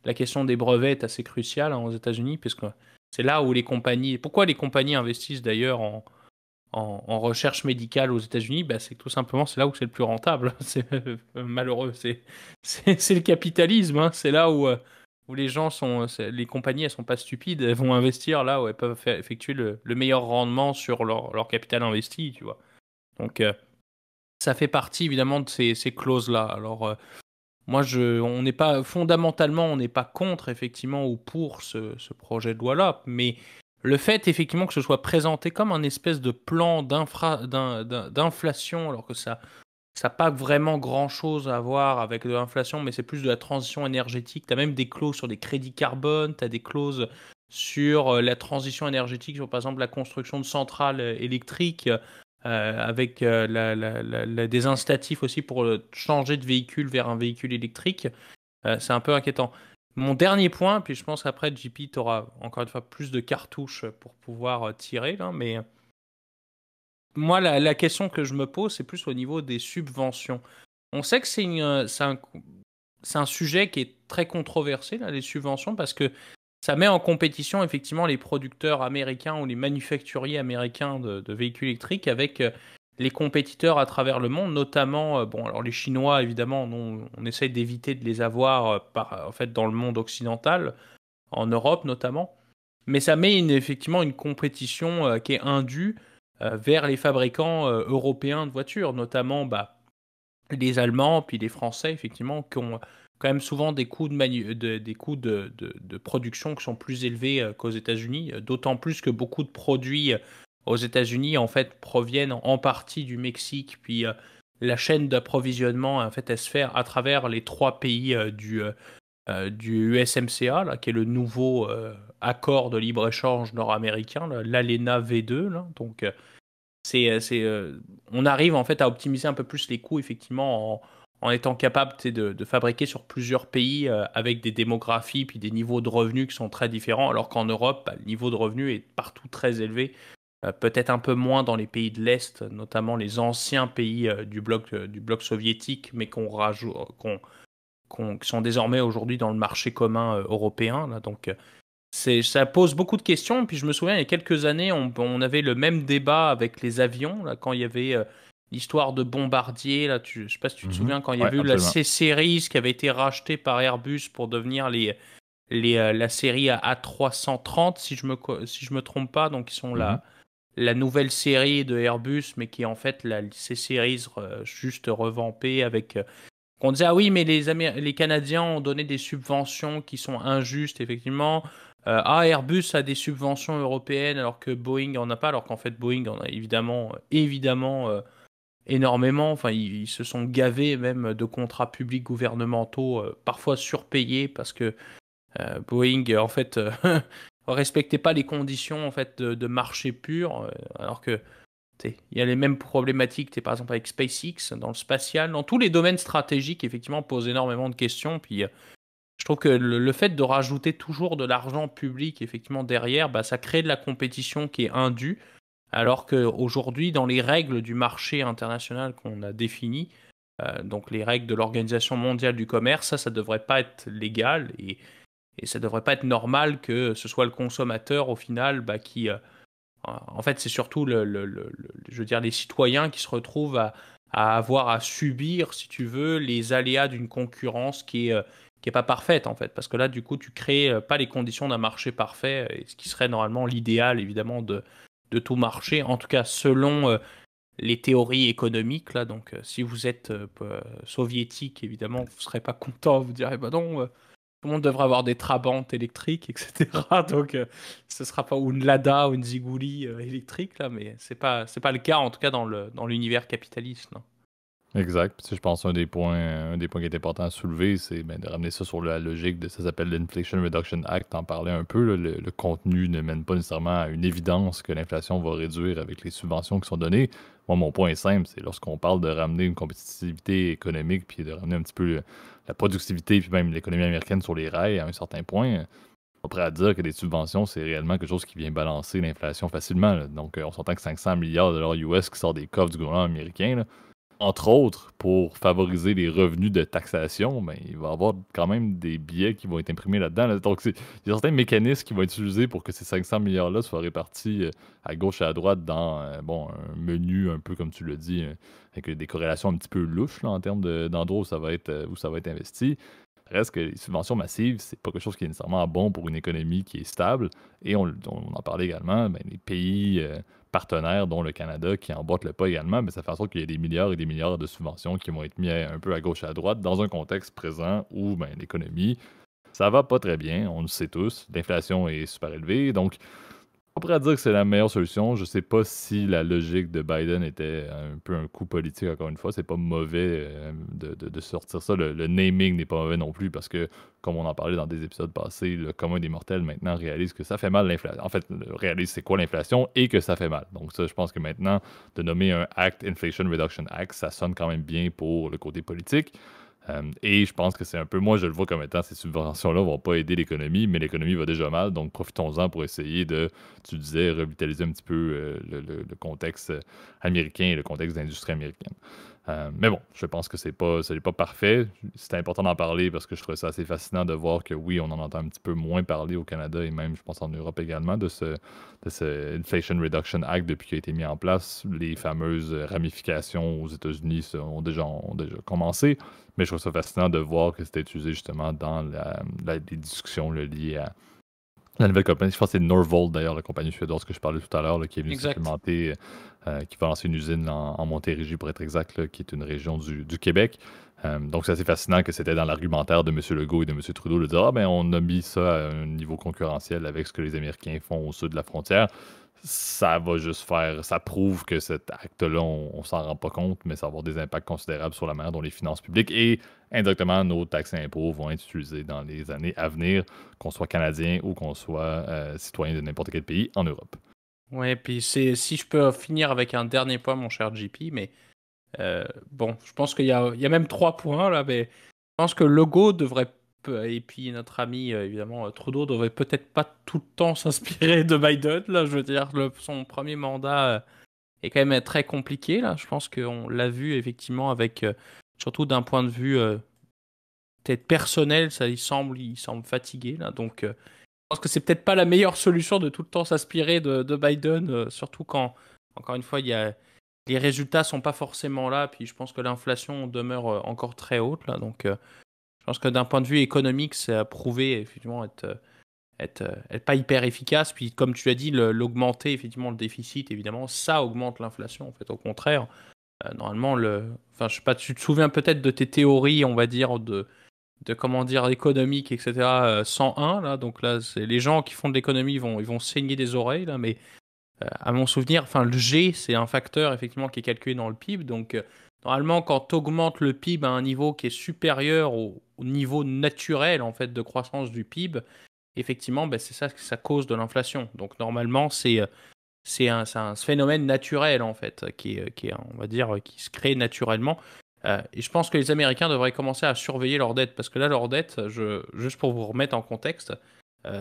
la question des brevets est assez cruciale hein, aux États-Unis, puisque c'est là où les compagnies. Pourquoi les compagnies investissent d'ailleurs en recherche médicale aux États-Unis, bah, c'est que tout simplement c'est là où c'est le plus rentable. C'est malheureux, c'est le capitalisme. Hein. C'est là où les gens les compagnies elles sont pas stupides, elles vont investir là où elles peuvent effectuer le meilleur rendement sur leur capital investi, tu vois. Donc ça fait partie évidemment de ces clauses-là. Alors moi on n'est pas fondamentalement on n'est pas contre effectivement ou pour ce projet de loi-là, mais le fait effectivement que ce soit présenté comme un espèce de plan d'inflation, alors que ça n'a pas vraiment grand-chose à voir avec de l'inflation, mais c'est plus de la transition énergétique. Tu as même des clauses sur des crédits carbone, tu as des clauses sur la transition énergétique, sur par exemple la construction de centrales électriques, avec des incitatifs aussi pour changer de véhicule vers un véhicule électrique. C'est un peu inquiétant. Mon dernier point, puis je pense qu'après, JP, tu auras encore une fois plus de cartouches pour pouvoir tirer, là, mais moi, la question que je me pose, c'est plus au niveau des subventions. On sait que c'est un sujet qui est très controversé, là, les subventions, parce que ça met en compétition effectivement les producteurs américains ou les manufacturiers américains de véhicules électriques avec les compétiteurs à travers le monde, notamment, bon, alors les Chinois, évidemment, on essaye d'éviter de les avoir en fait, dans le monde occidental, en Europe notamment, mais ça met effectivement une compétition qui est indue vers les fabricants européens de voitures, notamment bah, les Allemands, puis les Français, effectivement, qui ont quand même souvent des coûts des coûts de production qui sont plus élevés qu'aux États-Unis, d'autant plus que beaucoup de produits aux États-Unis, en fait, proviennent en partie du Mexique, puis la chaîne d'approvisionnement, en fait, elle se fait à travers les trois pays du USMCA, là, qui est le nouveau accord de libre-échange nord-américain, l'ALENA V2, là, donc on arrive en fait à optimiser un peu plus les coûts effectivement en étant capable de fabriquer sur plusieurs pays avec des démographies puis des niveaux de revenus qui sont très différents, alors qu'en Europe, bah, le niveau de revenus est partout très élevé, peut-être un peu moins dans les pays de l'Est, notamment les anciens pays du bloc soviétique, mais qui sont désormais aujourd'hui dans le marché commun européen. Là, donc ça pose beaucoup de questions. Puis je me souviens, il y a quelques années, on avait le même débat avec les avions, là, quand il y avait l'histoire de Bombardier. Là, je ne sais pas si tu te souviens, quand il y Ouais, avait eu la absolument. C-Series qui avait été rachetée par Airbus pour devenir la série A330, si je me trompe pas. Donc, ils sont Mhm. la nouvelle série de Airbus, mais qui est en fait la C-Series juste revampée avec on disait, ah oui, mais les Canadiens ont donné des subventions qui sont injustes, effectivement. Airbus a des subventions européennes alors que Boeing en a pas, alors qu'en fait Boeing en a évidemment énormément. Enfin, ils se sont gavés même de contrats publics gouvernementaux, parfois surpayés parce que Boeing, en fait, respectait pas les conditions en fait de marché pur, alors que il y a les mêmes problématiques, par exemple avec SpaceX, dans le spatial, dans tous les domaines stratégiques, effectivement, pose énormément de questions. Puis je trouve que le fait de rajouter toujours de l'argent public, effectivement, derrière, bah, ça crée de la compétition qui est indue, alors qu'aujourd'hui, dans les règles du marché international qu'on a définies, donc les règles de l'Organisation mondiale du commerce, ça devrait pas être légal et ça devrait pas être normal que ce soit le consommateur, au final, bah, qui... en fait, c'est surtout je veux dire, les citoyens qui se retrouvent à avoir à subir, si tu veux, les aléas d'une concurrence qui est pas parfaite, en fait. Parce que là, du coup, tu crées pas les conditions d'un marché parfait, ce qui serait normalement l'idéal, évidemment, de tout marché. En tout cas, selon les théories économiques, là. Donc, si vous êtes soviétique, évidemment, vous serez pas content. Vous direz, bah non, tout le monde devrait avoir des trabantes électriques, etc. Donc, ce sera pas ou une Lada ou une Ziguli électrique, là, mais c'est pas le cas, en tout cas, dans l'univers capitaliste, là. Exact. Puis, tu sais, je pense un des points qui est important à soulever, c'est de ramener ça sur la logique de ça s'appelle l'Inflation Reduction Act. T'en parlais un peu, là, le contenu ne mène pas nécessairement à une évidence que l'inflation va réduire avec les subventions qui sont données. Moi, mon point est simple, c'est lorsqu'on parle de ramener une compétitivité économique, puis de ramener un petit peu la productivité, puis même l'économie américaine sur les rails à un certain point, on pourrait dire que les subventions, c'est réellement quelque chose qui vient balancer l'inflation facilement, là. Donc, on s'entend que 500 milliards de dollars US qui sort des coffres du gouvernement américain, là, entre autres, pour favoriser les revenus de taxation, ben, il va y avoir quand même des billets qui vont être imprimés là-dedans, là. Donc, il y a certains mécanismes qui vont être utilisés pour que ces 500 milliards-là soient répartis à gauche et à droite dans bon, un menu un peu comme tu l'as dit, avec des corrélations un petit peu louches là, en termes d'endroits où ça va être investi. Reste que les subventions massives, c'est pas quelque chose qui est nécessairement bon pour une économie qui est stable. Et on en parlait également, ben, les pays partenaires, dont le Canada, qui emboîtent le pas également, ben, ça fait en sorte qu'il y a des milliards et des milliards de subventions qui vont être mis un peu à gauche et à droite dans un contexte présent où ben, l'économie, ça va pas très bien, on le sait tous. L'inflation est super élevée, donc on pourrait dire que c'est la meilleure solution. Je sais pas si la logique de Biden était un peu un coup politique, encore une fois. C'est pas mauvais de sortir ça. Le naming n'est pas mauvais non plus parce que, comme on en parlait dans des épisodes passés, le commun des mortels maintenant réalise que ça fait mal l'inflation. En fait, réalise c'est quoi l'inflation et que ça fait mal. Donc ça, je pense que maintenant, de nommer un Act, Inflation Reduction Act, ça sonne quand même bien pour le côté politique. Et je pense que c'est un peu, moi je le vois comme étant, ces subventions-là vont pas aider l'économie, mais l'économie va déjà mal, donc profitons-en pour essayer de, tu disais, revitaliser un petit peu le contexte américain et le contexte de l'industrie américaine. Mais bon, je pense que ce n'est pas parfait. C'est important d'en parler parce que je trouve ça assez fascinant de voir que oui, on en entend un petit peu moins parler au Canada et même, je pense, en Europe également de ce Inflation Reduction Act depuis qu'il a été mis en place. Les fameuses ramifications aux États-Unis ont déjà commencé. Mais je trouve ça fascinant de voir que c'était utilisé justement dans les discussions là, liées à la nouvelle compagnie. Je pense que c'est Norvolt d'ailleurs, la compagnie suédoise que je parlais tout à l'heure, là, qui est venue Exact. supplémenter, qui va lancer une usine en Montérégie pour être exact, là, qui est une région du Québec. Donc c'est assez fascinant que c'était dans l'argumentaire de M. Legault et de M. Trudeau de dire ah ben on a mis ça à un niveau concurrentiel avec ce que les Américains font au sud de la frontière. Ça va juste faire, ça prouve que cet acte-là, on s'en rend pas compte, mais ça va avoir des impacts considérables sur la manière dont les finances publiques et indirectement nos taxes et impôts vont être utilisés dans les années à venir, qu'on soit canadien ou qu'on soit citoyen de n'importe quel pays en Europe. Ouais, puis si je peux finir avec un dernier point, mon cher JP, mais bon, je pense qu'il y a même 3 points là, mais je pense que Legault devrait, et puis notre ami évidemment Trudeau devrait peut-être pas tout le temps s'inspirer de Biden, là, je veux dire, son premier mandat est quand même très compliqué, là, je pense qu'on l'a vu effectivement avec, surtout d'un point de vue peut-être personnel, ça il semble fatigué, là, donc je pense que c'est peut-être pas la meilleure solution de tout le temps s'inspirer de Biden, surtout quand, encore une fois, les résultats sont pas forcément là, puis je pense que l'inflation demeure encore très haute, là, donc je pense que d'un point de vue économique, c'est à prouver effectivement être pas hyper efficace, puis comme tu as dit, l'augmenter effectivement le déficit, évidemment, ça augmente l'inflation, en fait, au contraire. Normalement, enfin, je sais pas, tu te souviens peut-être de tes théories, on va dire, de comment dire économique, etc. 101 là, donc là c'est les gens qui font de l'économie ils vont saigner des oreilles là, mais À mon souvenir, enfin le G, c'est un facteur effectivement qui est calculé dans le PIB. Donc normalement, quand tu augmentes le PIB à un niveau qui est supérieur au niveau naturel en fait de croissance du PIB, effectivement, ben, c'est ça que ça cause de l'inflation. Donc normalement, c'est un phénomène naturel en fait qui est, on va dire, qui se crée naturellement. Et je pense que les Américains devraient commencer à surveiller leur dette parce que là, leur dette, juste pour vous remettre en contexte,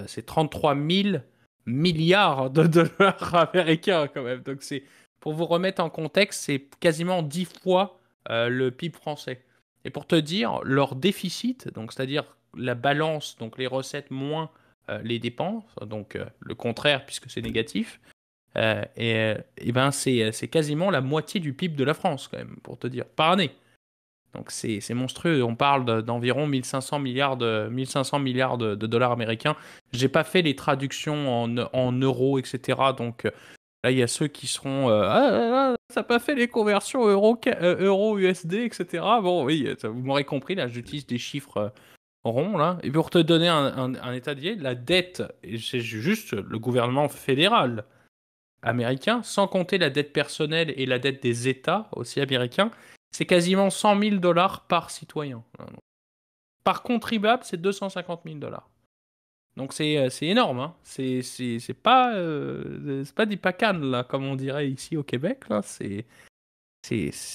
c'est 33 000 milliards de dollars américains quand même. Donc c'est pour vous remettre en contexte, c'est quasiment 10 fois le PIB français. Et pour te dire, leur déficit, donc c'est-à-dire la balance, donc les recettes moins les dépenses, donc le contraire puisque c'est négatif, et ben c'est quasiment la moitié du PIB de la France quand même, pour te dire, par année. Donc c'est monstrueux. On parle d'environ 1500 milliards de dollars américains. J'ai pas fait les traductions en euros, etc. Donc là, il y a ceux qui seront ça n'a pas fait les conversions euro USD, etc. Bon, oui, vous m'aurez compris. Là, j'utilise des chiffres ronds là. Et pour te donner un état de lieu, la dette, et c'est juste le gouvernement fédéral américain, sans compter la dette personnelle et la dette des États aussi américains, c'est quasiment 100 000 dollars par citoyen. Par contribuable, c'est 250 000 dollars. Donc c'est énorme. Hein. C'est pas des pacanes, là, comme on dirait ici au Québec. Là. C'est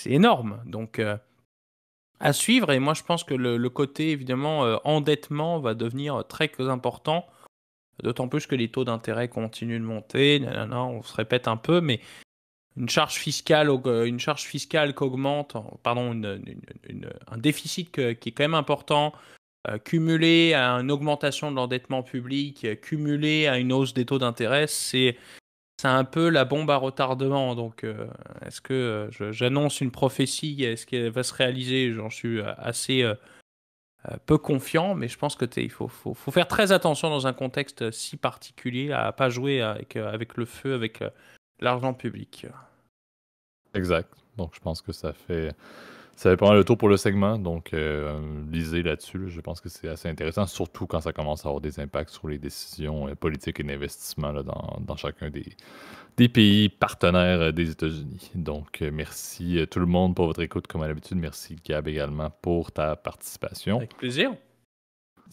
énorme. Donc à suivre. Et moi, je pense que le côté, évidemment, endettement va devenir très important. D'autant plus que les taux d'intérêt continuent de monter. Nanana, on se répète un peu, mais une charge fiscale qu'augmente, pardon, un déficit qui est quand même important, cumulé à une augmentation de l'endettement public, cumulé à une hausse des taux d'intérêt, c'est un peu la bombe à retardement. Donc, est-ce que j'annonce une prophétie? Est-ce qu'elle va se réaliser? J'en suis assez peu confiant, mais je pense que il faut faire très attention dans un contexte si particulier à pas jouer avec le feu, avec l'argent public. Exact. Donc, je pense que ça fait pas mal le tour pour le segment. Donc, lisez là-dessus. Là. Je pense que c'est assez intéressant, surtout quand ça commence à avoir des impacts sur les décisions politiques et d'investissement là, dans chacun des pays partenaires des États-Unis. Donc, merci tout le monde pour votre écoute, comme à l'habitude. Merci, Gab, également, pour ta participation. Avec plaisir.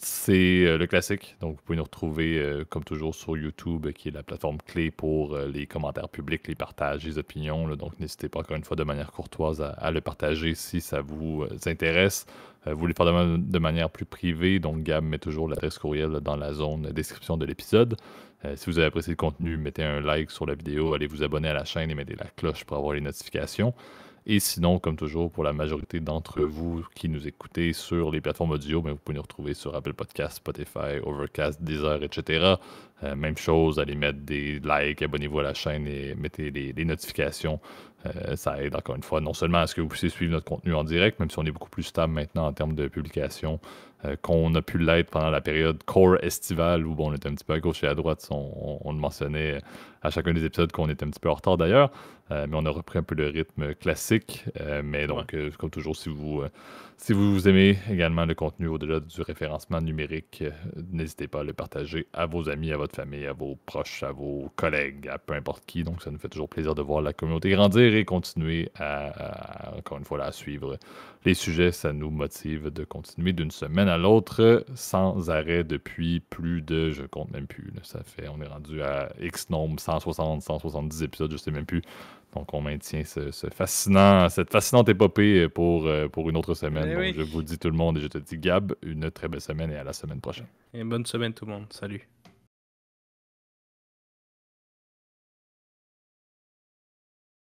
C'est le classique. Donc, vous pouvez nous retrouver, comme toujours, sur YouTube, qui est la plateforme clé pour les commentaires publics, les partages, les opinions. Là. Donc, n'hésitez pas, encore une fois, de manière courtoise à le partager si ça vous intéresse. Vous voulez faire de manière plus privée. Donc, Gab met toujours l'adresse courriel dans la zone description de l'épisode. Si vous avez apprécié le contenu, mettez un like sur la vidéo, allez vous abonner à la chaîne et mettez la cloche pour avoir les notifications. Et sinon, comme toujours, pour la majorité d'entre vous qui nous écoutez sur les plateformes audio, vous pouvez nous retrouver sur Apple Podcasts, Spotify, Overcast, Deezer, etc. Même chose, allez mettre des likes, abonnez-vous à la chaîne et mettez les notifications. Ça aide encore une fois non seulement à ce que vous puissiez suivre notre contenu en direct, même si on est beaucoup plus stable maintenant en termes de publication, qu'on a pu l'être pendant la période core estivale où on était un petit peu à gauche et à droite. On le mentionnait à chacun des épisodes qu'on était un petit peu en retard d'ailleurs, mais on a repris un peu le rythme classique. Mais donc, comme toujours, si vous aimez également le contenu au-delà du référencement numérique, n'hésitez pas à le partager à vos amis, à votre famille, à vos proches, à vos collègues, à peu importe qui. Donc, ça nous fait toujours plaisir de voir la communauté grandir et continuer encore une fois, là, à suivre les sujets. Ça nous motive de continuer d'une semaine à l'autre sans arrêt depuis plus de, je compte même plus, là, on est rendu à X nombre, 160, 170 épisodes, je sais même plus. Donc, on maintient cette fascinante épopée pour une autre semaine. Donc, je vous dis tout le monde et je te dis Gab, une très belle semaine et à la semaine prochaine. Et bonne semaine tout le monde. Salut.